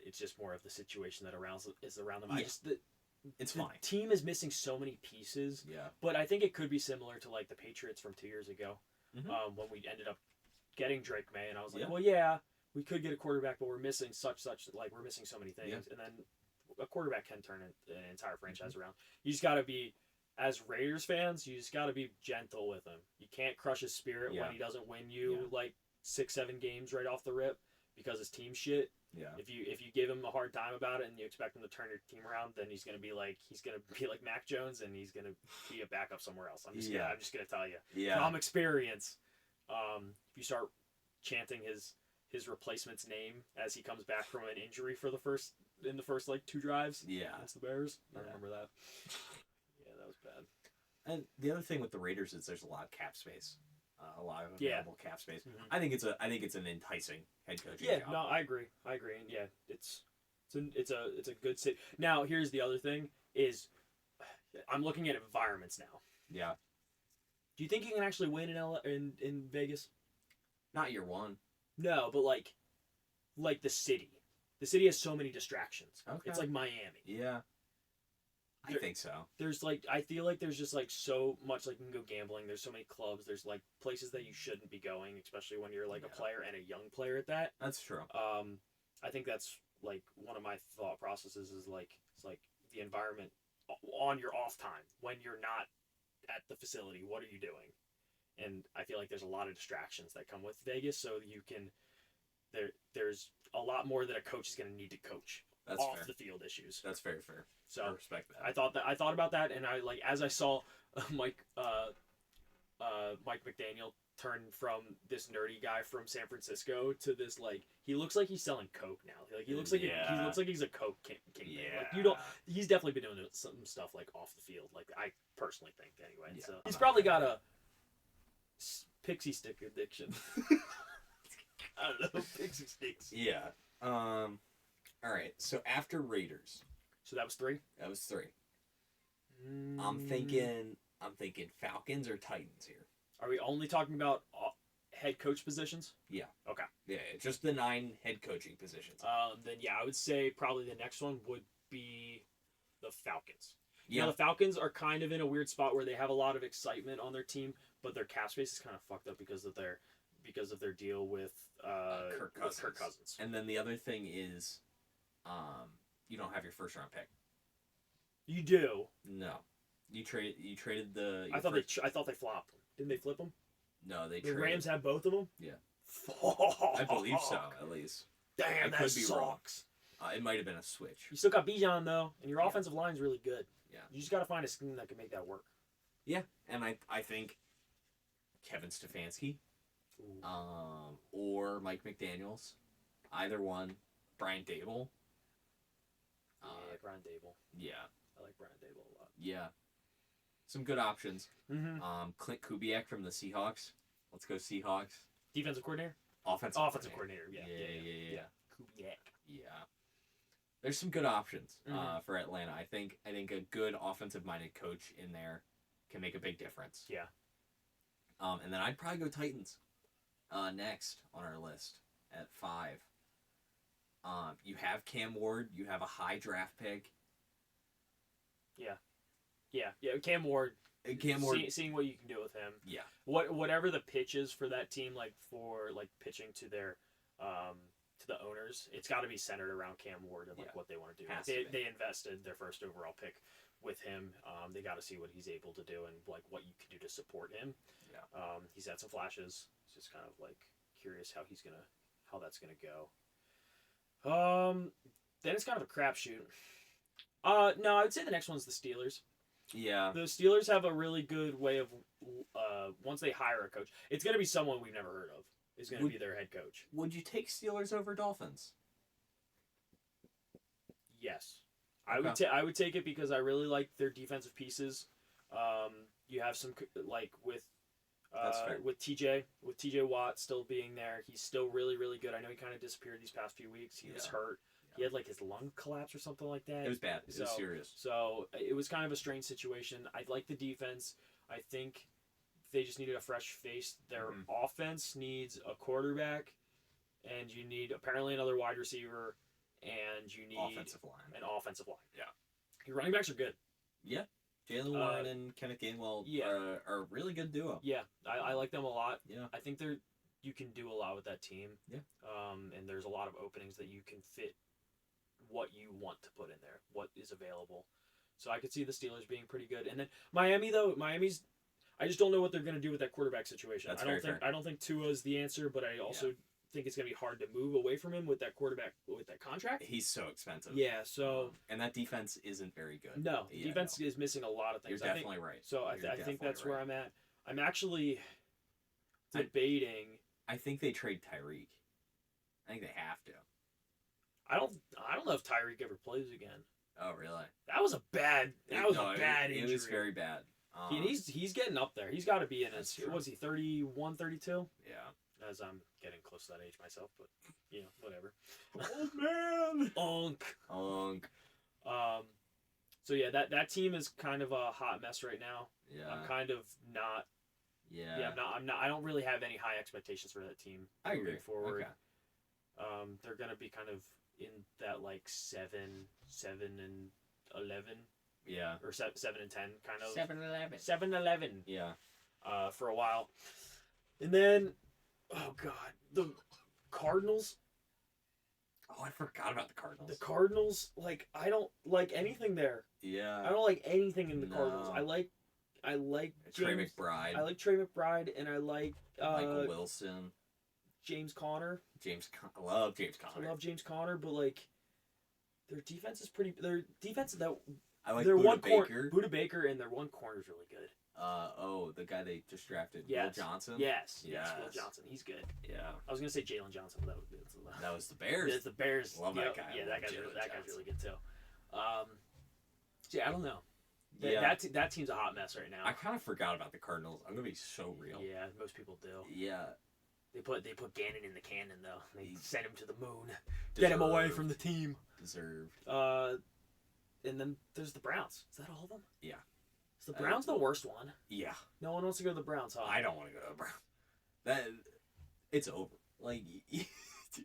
It's just more of the situation that is around them. Yeah. It's fine. The team is missing so many pieces. Yeah. But I think it could be similar to like the Patriots from 2 years ago, when we ended up getting Drake May, and I was like, well, yeah, we could get a quarterback, but we're missing we're missing so many things, Yeah. and then a quarterback can turn an entire franchise around. You just got to be, as Raiders fans, you just got to be gentle with him. You can't crush his spirit Yeah. when he doesn't win you like 6-7 games right off the rip because his team shit. Yeah. If you give him a hard time about it and you expect him to turn your team around, then he's gonna be like Mac Jones, and he's gonna be a backup somewhere else. I'm just gonna tell you from experience. If you start chanting his replacement's name as he comes back from an injury in the first like 2 drives, against the Bears, I remember that. Yeah, that was bad. And the other thing with the Raiders is there's a lot of cap space. A lot of available cap space. Mhm. I think it's an enticing head coaching Yeah, job. no, I agree, and yeah, it's a good sit. Now, here's the other thing: is I'm looking at environments now. Yeah. Do you think you can actually win in Vegas? Not year one. No, but like the city. The city has so many distractions. Okay. It's like Miami. Yeah. I There- think so. There's like, I feel like there's just like so much, like you can go gambling. There's so many clubs. There's like places that you shouldn't be going, especially when you're like a player and a young player at that. That's true. I think that's like one of my thought processes is like, it's like the environment on your off time when you're not at the facility. What are you doing? And I feel like there's a lot of distractions that come with Vegas, so you can there's a lot more that a coach is going to need to coach That's off fair. the field issues. That's very fair. So I respect that. I thought about that, and I like as I saw Mike McDaniel turn from this nerdy guy from San Francisco to this like he looks like he's selling coke now. Like he looks like he looks like he's a coke kingpin. Yeah. Like you don't. He's definitely been doing some stuff like off the field. Like I personally think anyway. Yeah. So he's probably got a pixie stick addiction. I don't know, pixie sticks. Yeah. All right. So after Raiders, So that was 3. that was 3. I'm thinking Falcons or Titans here. Are we only talking about head coach positions? Yeah. Okay. Yeah, just the 9 head coaching positions. Then yeah, I would say probably the next one would be the Falcons. Yeah. Now the Falcons are kind of in a weird spot where they have a lot of excitement on their team, but their cap space is kind of fucked up because of their deal with Kirk Cousins. And then the other thing is, you don't have your first round pick. You do. No, you traded the. I thought they flopped them. Didn't they flip them? No, they The traded. Rams have both of them. Yeah. Fuck. I believe so, at least. Damn, I that could be wrong. sucks. It might have been a switch. You still got Bijan though, and your Yeah. offensive line's really good. Yeah. You just got to find a scheme that can make that work. Yeah, and I think Kevin Stefanski, Ooh. or Mike McDaniels, either one. Brian Dable. Yeah, Brian Dable. Yeah. I like Brian Dable a lot. Yeah. Some good options. Mm-hmm. Clint Kubiak from the Seahawks. Let's go Seahawks. Defensive coordinator. Offensive coordinator. Yeah. Kubiak. Yeah. There's some good options Mhm. for Atlanta. I think a good offensive-minded coach in there can make a big difference. Yeah. And then I'd probably go Titans next on our list at 5. You have Cam Ward. You have a high draft pick. Yeah. Cam Ward. Cam Ward. Seeing what you can do with him. Yeah. Whatever the pitch is for that team, like for like pitching to their to the owners, it's got to be centered around Cam Ward and like what they want to do. Has to be. They invested their first overall pick with him. They got to see what he's able to do and like what you can do to support him. Yeah. He's had some flashes. It's just kind of like curious how that's gonna go. Then it's kind of a crapshoot. No, I would say the next one's the Steelers. Yeah. The Steelers have a really good way of once they hire a coach, it's gonna be someone we've never heard of. Is gonna be their head coach. Would you take Steelers over Dolphins? Yes, I would take it because I really like their defensive pieces. You have some like with That's fair. with TJ Watt still being there. He's still really really good. I know he kind of disappeared these past few weeks. He was hurt. He had like his lung collapse or something like that. It was bad. It was serious. So it was kind of a strange situation. I like the defense. I think they just needed a fresh face. Their offense needs a quarterback, and you need apparently another wide receiver, and you need Offensive line. an offensive line. Yeah. Your running backs are good. Yeah. Jalen Warren and Kenneth Gainwell are a really good duo. Yeah, I like them a lot. Yeah. I think you can do a lot with that team. Yeah. And there's a lot of openings that you can fit what you want to put in there, what is available. So I could see the Steelers being pretty good. And then Miami's I just don't know what they're going to do with that quarterback situation. That's I fair. don't think Tua is the answer, but I also think it's going to be hard to move away from him with that quarterback with that contract. He's so expensive. Yeah, so and that defense isn't very good. no, defense is missing a lot of things. You're definitely right. So I think that's where I'm at. I'm actually debating. I think they trade Tyreek. I think they have to. I don't know if Tyreek ever plays again. Oh, really? That was a bad injury. It was very bad. He's getting up there. He's got to be in his, was he 31, 32? Yeah. As I'm getting close to that age myself, but, whatever. Oh, man. Onk. So, yeah, that team is kind of a hot mess right now. Yeah. I'm kind of not. Yeah. I'm not. I don't really have any high expectations for that team moving forward. Okay. They're going to be kind of in that, like, 7 and 11. Yeah. Or 7 and 10 kind of. 7-11. 7-11. Yeah. For a while. And then, oh God, the Cardinals. Oh, I forgot about the Cardinals. The Cardinals, like, I don't like anything there. Yeah. I don't like anything in the Cardinals. I like Trey James, McBride. I like Trey McBride, and I like Michael Wilson. James Conner. I love James Conner. I love James Conner, but like, their defense is pretty. Their defense that I like their Buda Baker. Buda Baker, and their one corner is really good. The guy they just drafted, Yes. Will Johnson. Yes, Will Johnson. He's good. Yeah. I was gonna say Jalen Johnson, but That was the Bears. It's the Bears. Love that guy. Yeah, that guy's really good too. I don't know. Yeah. That team's a hot mess right now. I kind of forgot about the Cardinals. I'm gonna be so real. Yeah, most people do. Yeah. They put Gannon in the cannon though. They sent him to the moon. Deserved. Get him away from the team. Deserved. And then there's the Browns. Is that all of them? Yeah. Is the Browns the worst one? Yeah. No one wants to go to the Browns, huh? I don't want to go to the Browns. It's over. Like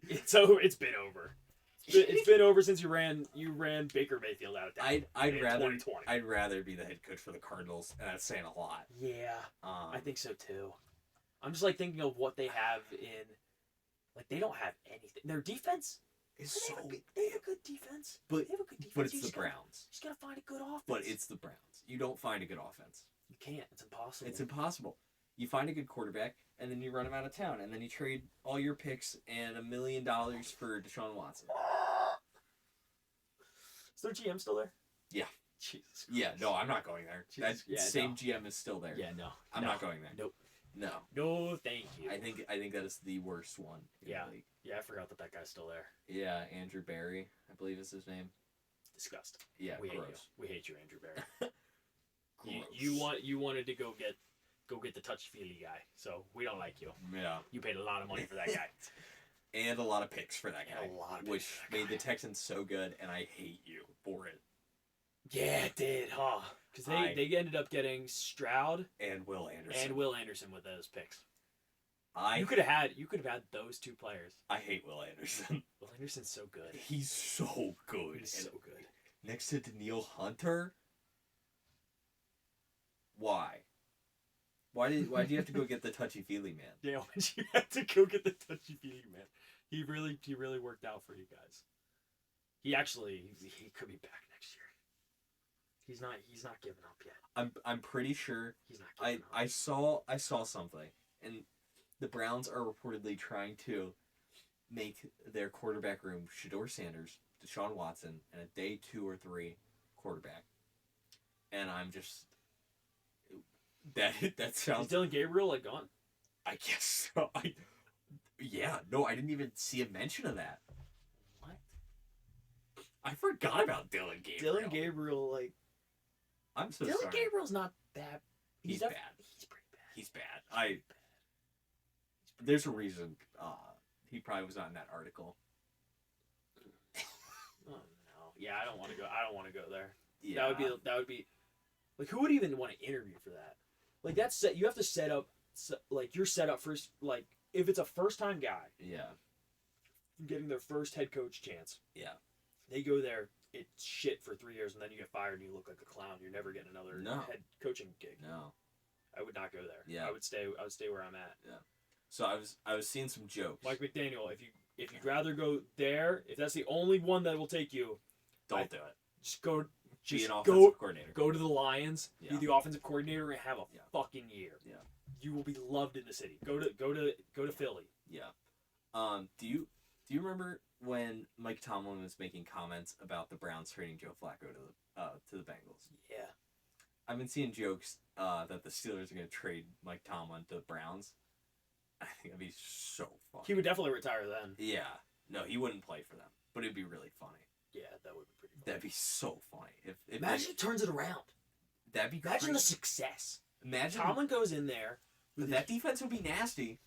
it's over. It's been over. It's been over since you ran Baker Mayfield out of town. I'd rather be the head coach for the Cardinals, and that's saying a lot. Yeah. I think so too. I'm just like thinking of what they have in, like they don't have anything. Their defense is they have a good defense. But they have a good defense. But it's the Browns. You just gotta find a good offense. But it's the Browns. You don't find a good offense. You can't. It's impossible. It's impossible. You find a good quarterback, and then you run him out of town, and then you trade all your picks and $1 million for Deshaun Watson. Is their GM still there? Yeah. Jesus Christ. Yeah, no, I'm not going there. That same GM is still there. Yeah, no. I'm not going there. Nope. No. No, thank you. I think that is the worst one. Yeah. Yeah, I forgot that guy's still there. Yeah, Andrew Barry, I believe is his name. Disgusting. Yeah, we gross. hate you. We hate you, Andrew Barry. you wanted to go get the touchy-feely guy, so we don't like you. Yeah. You paid a lot of money for that guy. And a lot of picks for that guy. And a lot of picks which for that made guy. the Texans so good, and I hate you for it. Yeah, it did, huh? Because they ended up getting Stroud and Will Anderson with those picks. You could have had those two players. I hate Will Anderson. Will Anderson's so good. He's so good. He's so good. Next to Daniil Hunter. Why? Why do you have to go get the touchy-feely man? Yeah, when you had to go get the touchy-feely man. He really worked out for you guys. He could be back next year. He's not giving up yet. I'm pretty sure. He's not giving up. I saw something, and the Browns are reportedly trying to make their quarterback room Shedeur Sanders, Deshaun Watson, and a day 2 or 3 quarterback. And I'm just that sounds. Is Dylan Gabriel like gone? I guess so. I didn't even see a mention of that. What? I forgot about Dylan Gabriel. Dylan Gabriel, like. I'm so Dylan sorry. Gabriel's not that. He's bad. He's pretty bad. He's bad. There's a reason. He probably was not in that article. Oh no! Yeah, I don't want to go there. Yeah. That would be. Like, who would even want to interview for that? Like, that's set. You have to set up. Like, you're set up for like if it's a first time guy. Yeah. Getting their first head coach chance. Yeah. They go there. It's shit for 3 years, and then you get fired, and you look like a clown. You're never getting another head coaching gig. No. I would not go there. Yeah. I would stay where I'm at. Yeah. So I was seeing some jokes. Mike McDaniel, if you'd rather go there, if that's the only one that will take you, Don't do it. just go. Be an Just offensive coordinator. go to the Lions, Yeah. be the offensive coordinator, and have a Yeah. fucking year. Yeah. You will be loved in the city. Go to Philly. Yeah. Do you remember when Mike Tomlin was making comments about the Browns trading Joe Flacco to the Bengals? Yeah. I've been seeing jokes that the Steelers are going to trade Mike Tomlin to the Browns. I think that'd be so funny. He would definitely retire then. Yeah. No, he wouldn't play for them, but it'd be really funny. Yeah, that would be pretty funny. That'd be so funny. If Imagine he turns it around. that'd be Imagine crazy. the success. Imagine Tomlin goes in there. but that defense would be nasty.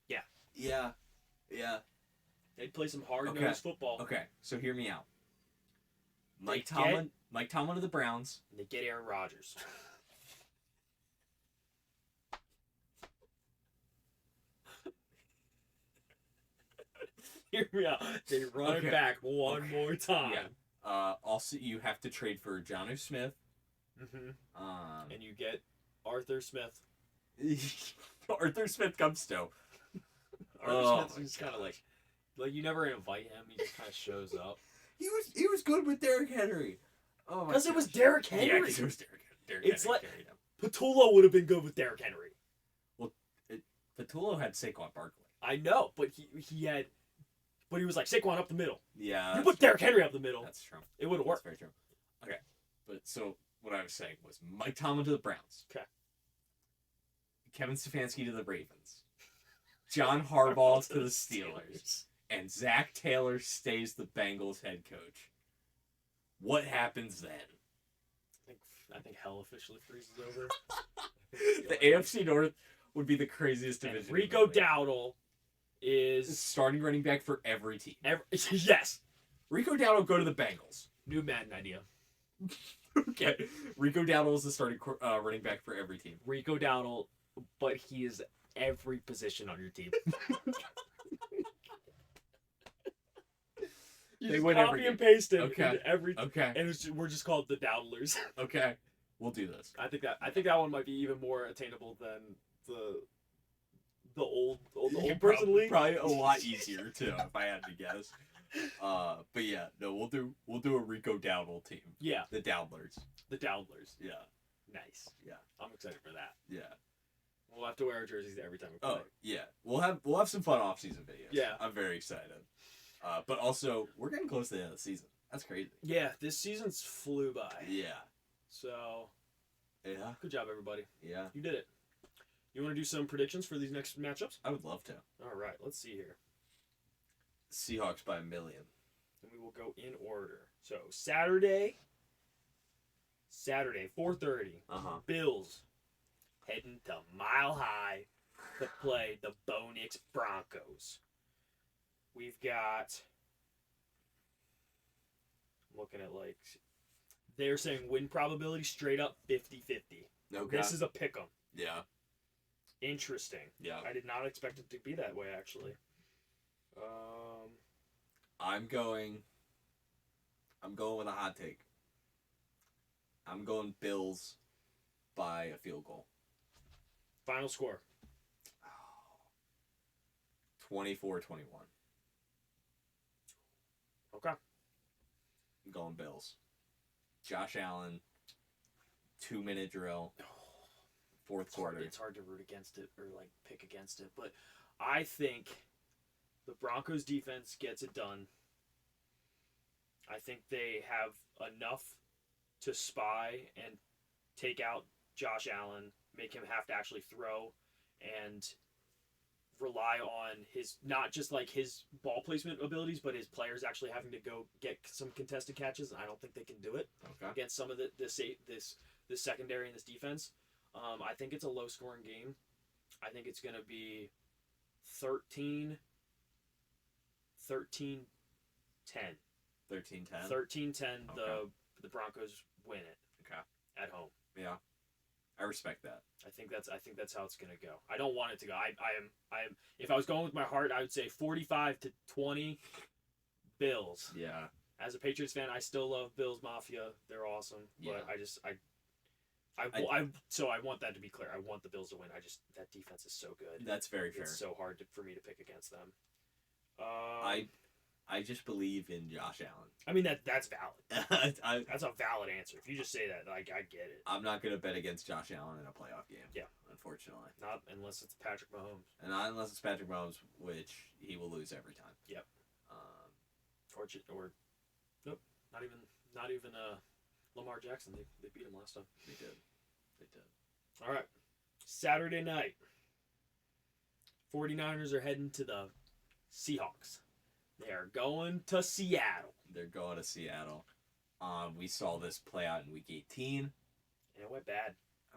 Yeah. Yeah. Yeah. They'd play some hard-nosed Okay. football. Okay, so hear me out. Mike They Tomlin of the Browns. And they get Aaron Rodgers. Hear me out. They run Okay. it back one more time. Yeah. Also, you have to trade for Jonnu Smith. Mm-hmm. And you get Arthur Smith. Arthur Smith comes to. Arthur Smith's just kind of like you never invite him. He just kind of shows up. He was good with Derrick Henry. Oh my Because it was gosh. Derrick Henry. Yeah, because it was Derrick It's Henry like- carried him. Patullo would have been good with Derrick Henry. Patullo had Saquon Barkley. I know, but he was like Saquon up the middle. Yeah. You put Derrick Henry up the middle, That's true. it would have That's worked. very true. Okay. But so what I was saying was Mike Tomlin to the Browns. Okay. Kevin Stefanski to the Ravens. John Harbaugh to the Steelers. And Zach Taylor stays the Bengals head coach. What happens then? I think hell officially freezes over. The AFC North would be the craziest division. And in Rico the league. Dowdle is Starting running back for every team. yes. Rico Dowdle go to the Bengals. New Madden idea. Okay. Rico Dowdle is the starting running back for every team. Rico Dowdle, but he is every position on your team. You They just win every copy game. and paste it Okay. into every, Okay. and we're just called the Dowdlers. Okay. We'll do this. I think that one might be even more attainable than the old person league. Probably a lot easier too, if I had to guess. But yeah, no, we'll do a Rico Dowdle team. Yeah, The Dowdlers. the Dowdlers. Yeah. Nice. Yeah. I'm excited for that. Yeah. We'll have to wear our jerseys every time we play. Oh yeah. We'll have some fun off season videos. Yeah. I'm very excited. But also we're getting close to the end of the season. That's crazy. Yeah, this season's flew by. Yeah. So, Yeah. good job, everybody. Yeah. You did it. You want to do some predictions for these next matchups? I would love to. All right, let's see here. Seahawks by 1 million. And we will go in order. So, Saturday, 4:30. Uh-huh. Bills heading to Mile High to play the Bo Nix Broncos. We've got, I'm looking at they're saying win probability straight up 50-50. Okay. This is a pick 'em. Yeah. Interesting. Yeah. I did not expect it to be that way, actually. I'm going with a hot take. I'm going Bills by a field goal. Final score. 24-21. Okay. I'm going Bills. Josh Allen, 2-minute drill, fourth quarter. It's hard to root against it or pick against it, but I think the Broncos defense gets it done. I think they have enough to spy and take out Josh Allen, make him have to actually throw, and rely on his not just his ball placement abilities, but his players actually having to go get some contested catches. And I don't think they can do it Okay. against some of this secondary and this defense. I think it's a low scoring game. I think it's going to be 13-10. 13-10. 13-10. 13-10. Okay. The Broncos win it. Okay. At home. Yeah. I respect that. I think that's how it's gonna go. I don't want it to go. I am. If I was going with my heart, I would say 45-20, Bills. Yeah. As a Patriots fan, I still love Bills Mafia. They're awesome. Yeah. But So I want that to be clear. I want the Bills to win. That defense is so good. That's very fair. It's so hard for me to pick against them. I just believe in Josh Allen. I mean that's valid. I, That's a valid answer. If you just say that, like I get it. I'm not gonna bet against Josh Allen in a playoff game. Yeah, unfortunately. Not unless it's Patrick Mahomes. And not unless it's Patrick Mahomes, which he will lose every time. Yep. Or nope. Not even Lamar Jackson. They beat him last time. They did. All right. Saturday night. 49ers are heading to the Seahawks. They are going to Seattle. They're going to Seattle. We saw this play out in Week 18. And it went bad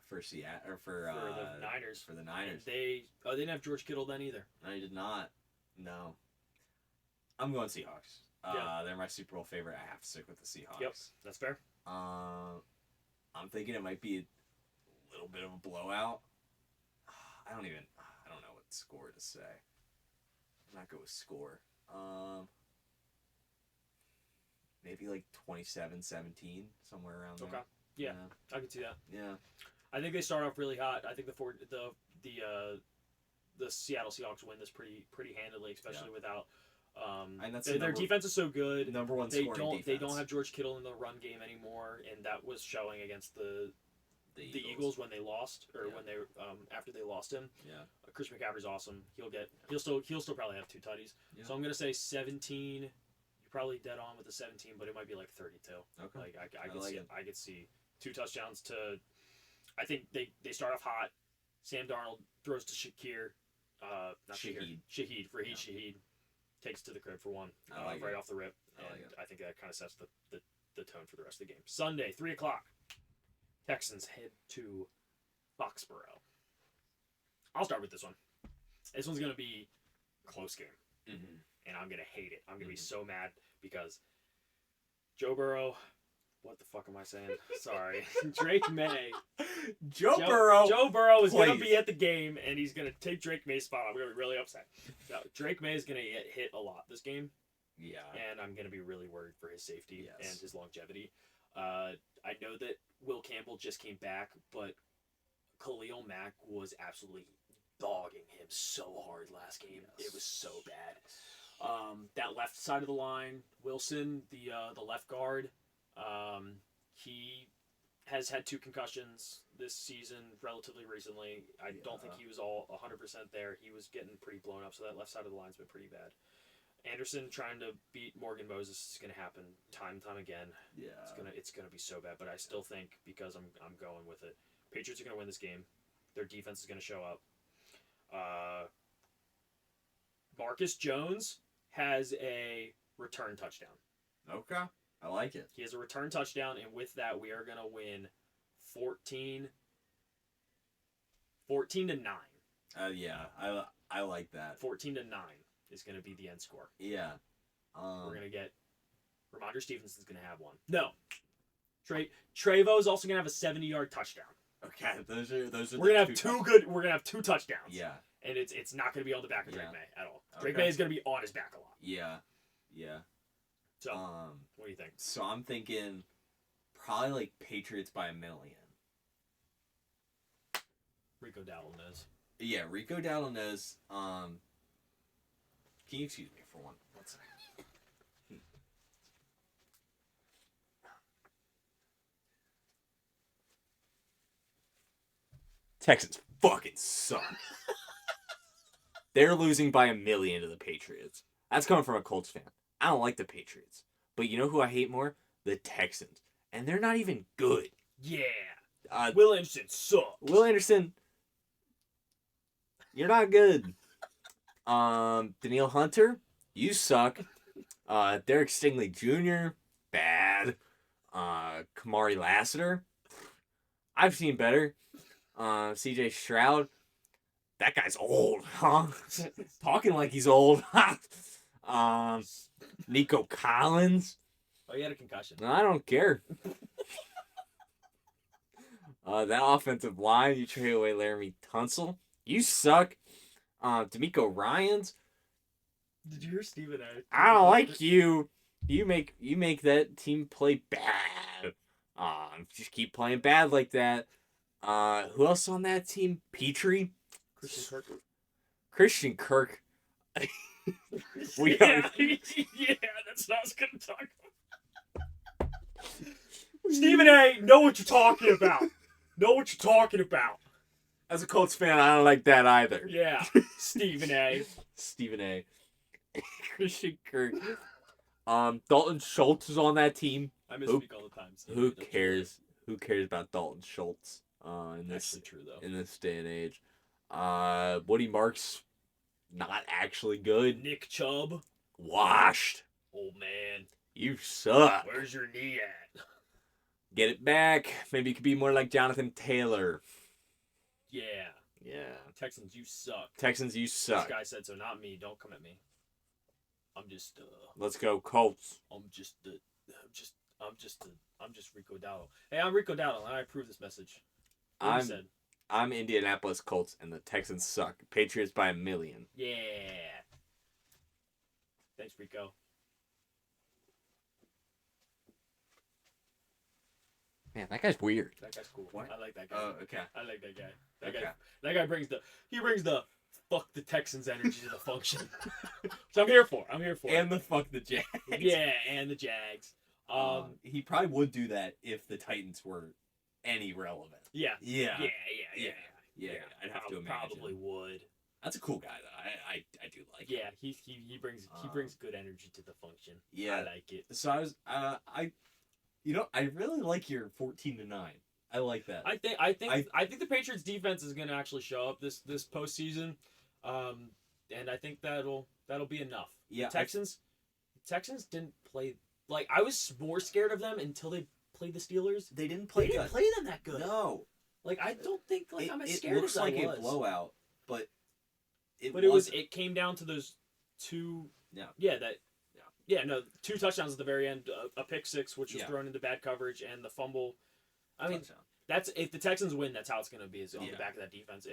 for Seattle or for the Niners. For the Niners. And they didn't have George Kittle then either. No, he did not. No. I'm going Seahawks. Yeah. They're my Super Bowl favorite. I have to stick with the Seahawks. Yep, that's fair. I'm thinking it might be a little bit of a blowout. I don't know what score to say. I'm not good with score. Maybe like 27-17, somewhere around there. Okay. Yeah, I can see that. Yeah. I think they start off really hot. I think the Seattle Seahawks win this pretty handily, especially without. And that's their defense is so good. Number one scoring defense. They don't have George Kittle in the run game anymore, and that was showing against the Eagles when they lost, or when they after they lost him. Yeah. Chris McCaffrey's awesome. He'll still probably have 2 tutties. Yeah. So I'm gonna say 17. You're probably dead on with the 17, but it might be like 32. Okay. Like I could see 2 touchdowns to. I think they start off hot. Sam Darnold throws to Shakir. Shaheed. Shaheed takes to the crib for 1 right off the rip. And I think that kind of sets the tone for the rest of the game. Sunday, 3:00. Texans head to Foxborough. I'll start with this one. This one's going to be a close game. Mm-hmm. And I'm going to hate it. I'm going to be so mad because Joe Burrow... What the fuck am I saying? Sorry. Drake May. Joe Burrow is going to be at the game, and he's going to take Drake May's spot. I'm going to be really upset. No, Drake May is going to get hit a lot this game. Yeah. And I'm going to be really worried for his safety and his longevity. I know that Will Campbell just came back, but Khalil Mack was absolutely dogging him so hard last game. Yes. It was so bad. That left side of the line, Wilson, the left guard, he has had 2 concussions this season relatively recently. I don't think he was all 100% there. He was getting pretty blown up, so that left side of the line's been pretty bad. Anderson trying to beat Morgan Moses is going to happen time and time again. Yeah, it's gonna be so bad. But I still think, because I'm going with it, Patriots are going to win this game. Their defense is going to show up. Marcus Jones has a return touchdown. Okay, I like it. He has a return touchdown, and with that, we are going to win 14-9. Yeah, I like that. 14-9. Is going to be the end score. Yeah. We're going to get... Ramondre Stevenson's going to have 1. No. Trevo's also going to have a 70-yard touchdown. Okay, those are. We're going to have 2 good... We're going to have 2 touchdowns. Yeah. And it's not going to be on the back of Drake May at all. Drake May is going to be on his back a lot. Yeah. Yeah. So, what do you think? So I'm thinking probably like Patriots by 1 million. Rico Dowdle knows. Yeah, Rico Dowdle knows. Can you excuse me for 1 second? Texans fucking suck. They're losing by 1 million to the Patriots. That's coming from a Colts fan. I don't like the Patriots. But you know who I hate more? The Texans. And they're not even good. Yeah. Will Anderson sucks. Will Anderson, you're not good. Daniil Hunter, you suck. Derek Stingley Jr., bad. Kamari Lassiter, I've seen better. CJ Stroud, that guy's old, huh? Talking like he's old. Nico Collins. Oh, he had a concussion. I don't care. That offensive line, you trade away Laramie Tunsil. You suck. D'Amico Ryans. Did you hear Stephen A? I don't like you. You make that team play bad. Just keep playing bad like that. Who else on that team? Petrie? Christian Kirk. Christian Kirk. We yeah, are- yeah, that's what I was gonna talk about. Stephen A, know what you're talking about. Know what you're talking about. As a Colts fan, I don't like that either. Yeah, Stephen A. Stephen A. Christian Kirk. Dalton Schultz is on that team. I misspeak all the time. Stephen Who A, don't you cares? Who cares about Dalton Schultz? In this Actually true though. in this day and age. Woody Marks, not actually good. Nick Chubb. Washed. Oh man, You suck. where's your knee at? Get it back. Maybe you could be more like Jonathan Taylor. Yeah, Yeah. Texans, you suck. Texans, you suck. This guy said so, not me. Don't come at me. I'm just Let's go Colts. I'm just Rico Dowdle. Hey, I'm Rico Dowdle, and I approve this message. What he said. I'm Indianapolis Colts, and the Texans suck. Patriots by 1 million. Yeah. Thanks, Rico. Man, that guy's weird. That guy's cool. What? I like that guy. Oh, okay. I like that guy. That Okay. guy. That guy brings the fuck the Texans energy to the function. So I'm here for it. And the fuck the Jags. Yeah, and the Jags. He probably would do that if the Titans were any relevant. Yeah. Yeah. Yeah. I'd have to imagine. Probably would. That's a cool guy, though. I do like. Yeah, he brings good energy to the function. Yeah. I like it. So I was I really like your 14-9. I like that. I think the Patriots defense is going to actually show up this postseason, and I think that'll be enough. Yeah, The Texans didn't play like I was more scared of them until they played the Steelers. They didn't They play didn't good. play them that good. No. Like I don't think I'm as scared It looks as like I was. a blowout, but it came down to those two. Yeah. No, 2 touchdowns at the very end, a pick six which was thrown into bad coverage, and the fumble. I mean, that's if the Texans win, that's how it's going to be, is on the back of that defense.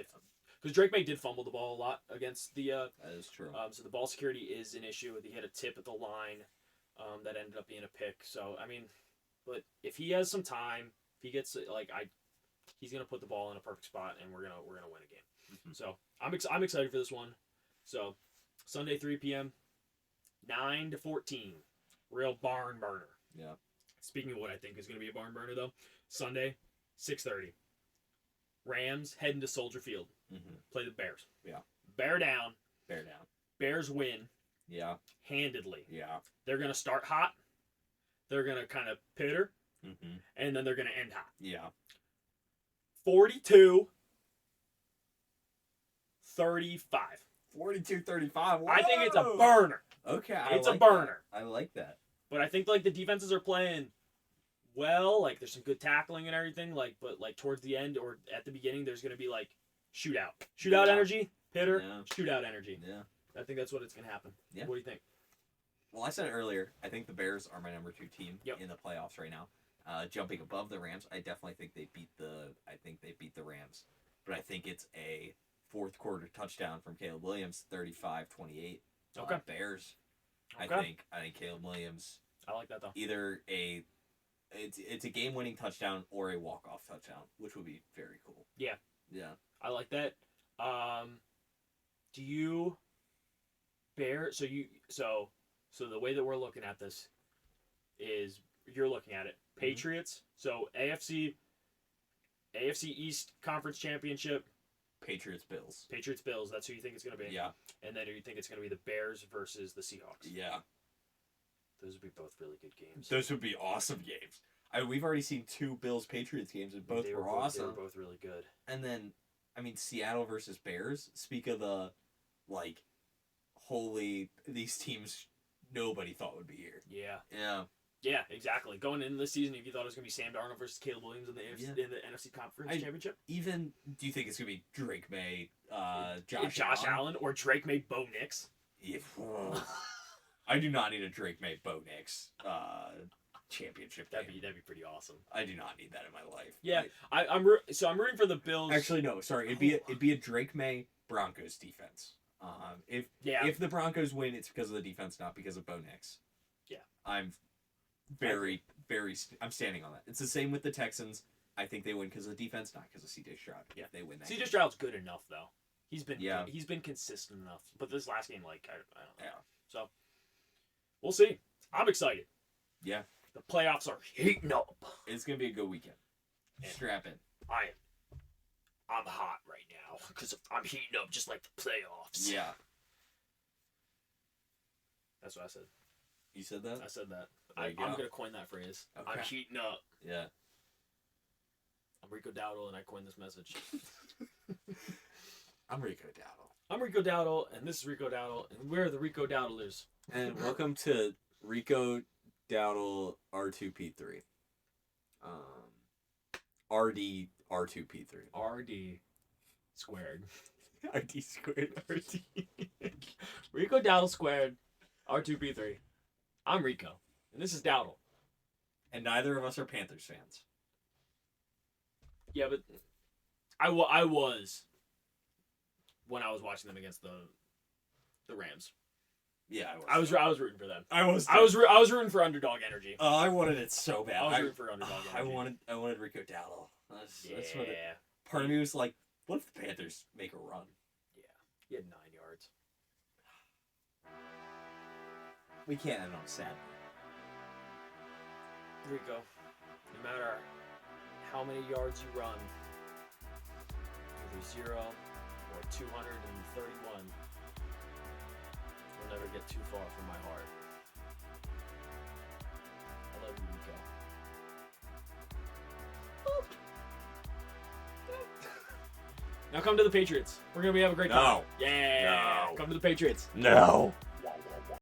Because Drake May did fumble the ball a lot against the. That is true. So the ball security is an issue. He had a tip at the line, that ended up being a pick. So I mean, but if he has some time, if he gets he's going to put the ball in a perfect spot, and we're gonna win a game. Mm-hmm. So I'm excited for this one. So Sunday 3 p.m. 9-14, real barn burner. Yeah. Speaking of what I think is going to be a barn burner, though, Sunday, 6:30. Rams heading to Soldier Field. Mm-hmm. Play the Bears. Yeah. Bear down. Bears win. Yeah. Handedly. Yeah. They're going to start hot. They're going to kind of pitter. Mm-hmm. And then they're going to end hot. Yeah. 42-35. 42-35. I think it's a burner. Okay. It's a burner. I like that. But I think the defenses are playing well. Like there's some good tackling and everything. But towards the end or at the beginning, there's gonna be shootout energy, pitter, shootout energy. Yeah. I think that's what it's gonna happen. Yeah. What do you think? Well, I said it earlier. I think the Bears are my number 2 team in the playoffs right now. Jumping above the Rams, I definitely think they beat the Rams. But I think it's a fourth quarter touchdown from Caleb Williams, 35-28. Okay. Bears. Okay. I think Caleb Williams. I like that though. Either it's a game winning touchdown or a walk off touchdown, which would be very cool. Yeah. Yeah. I like that. Do you so the way that we're looking at this is you're looking at it. Patriots, so AFC East Conference Championship. Patriots Bills, that's who you think it's going to be. Yeah. And then you think it's going to be the Bears versus the Seahawks. Yeah. Those would be both really good games. Those would be awesome games. We've already seen 2 Bills-Patriots games, and both were awesome. They were both really good. And then, Seattle versus Bears. Speak of the, these teams nobody thought would be here. Yeah. Yeah. Yeah, exactly. Going into the season, if you thought it was going to be Sam Darnold versus Caleb Williams in the NFC Conference Championship. Even, do you think it's going to be Drake May, Josh Allen, or Drake May, Bo Nix? I do not need a Drake May, Bo Nix championship game. That'd be pretty awesome. I do not need that in my life. Yeah, I'm rooting for the Bills. Actually, no. Sorry, it'd be a Drake May Broncos defense. If the Broncos win, it's because of the defense, not because of Bo Nix. Yeah, I'm I'm standing on that. It's the same with the Texans. I think they win because of the defense, not because of C.J. Stroud. Yeah, they win that. C.J. game. Stroud's good enough though. He's been Yeah. he's been consistent enough. But this last game, like I don't know. Yeah. So we'll see. I'm excited. Yeah. The playoffs are heating up. It's gonna be a good weekend. And Strap in. I'm hot right now because I'm heating up just like the playoffs. Yeah. That's what I said. You said that? I said that. There you I'm go. gonna coin that phrase. Okay. I'm heating up. Yeah. I'm Rico Dowdle, and I coined this message. I'm Rico Dowdle. I'm Rico Dowdle, and this is Rico Dowdle, and we're the Rico Dowdlers. And welcome to Rico Dowdle R2P3. RD R2P3. RD squared. RD squared. RD. Rico Dowdle squared. R2P3. I'm Rico, and this is Dowdle. And neither of us are Panthers fans. Yeah, but I was when I was watching them against the Rams. Yeah, I was rooting for them. I was rooting for underdog energy. Oh, I wanted it so bad. I was rooting for underdog energy. I wanted Rico Dowdle. That's what Yeah. part of me was like, what if the Panthers make a run? Yeah. He had 9 yards. We can't end on a sad. Rico, no matter how many yards you run, either 0 or 231, you'll never get too far from my heart. I love you, Rico. Now come to the Patriots. We're gonna have a great time. No. Yeah. No. Come to the Patriots. No.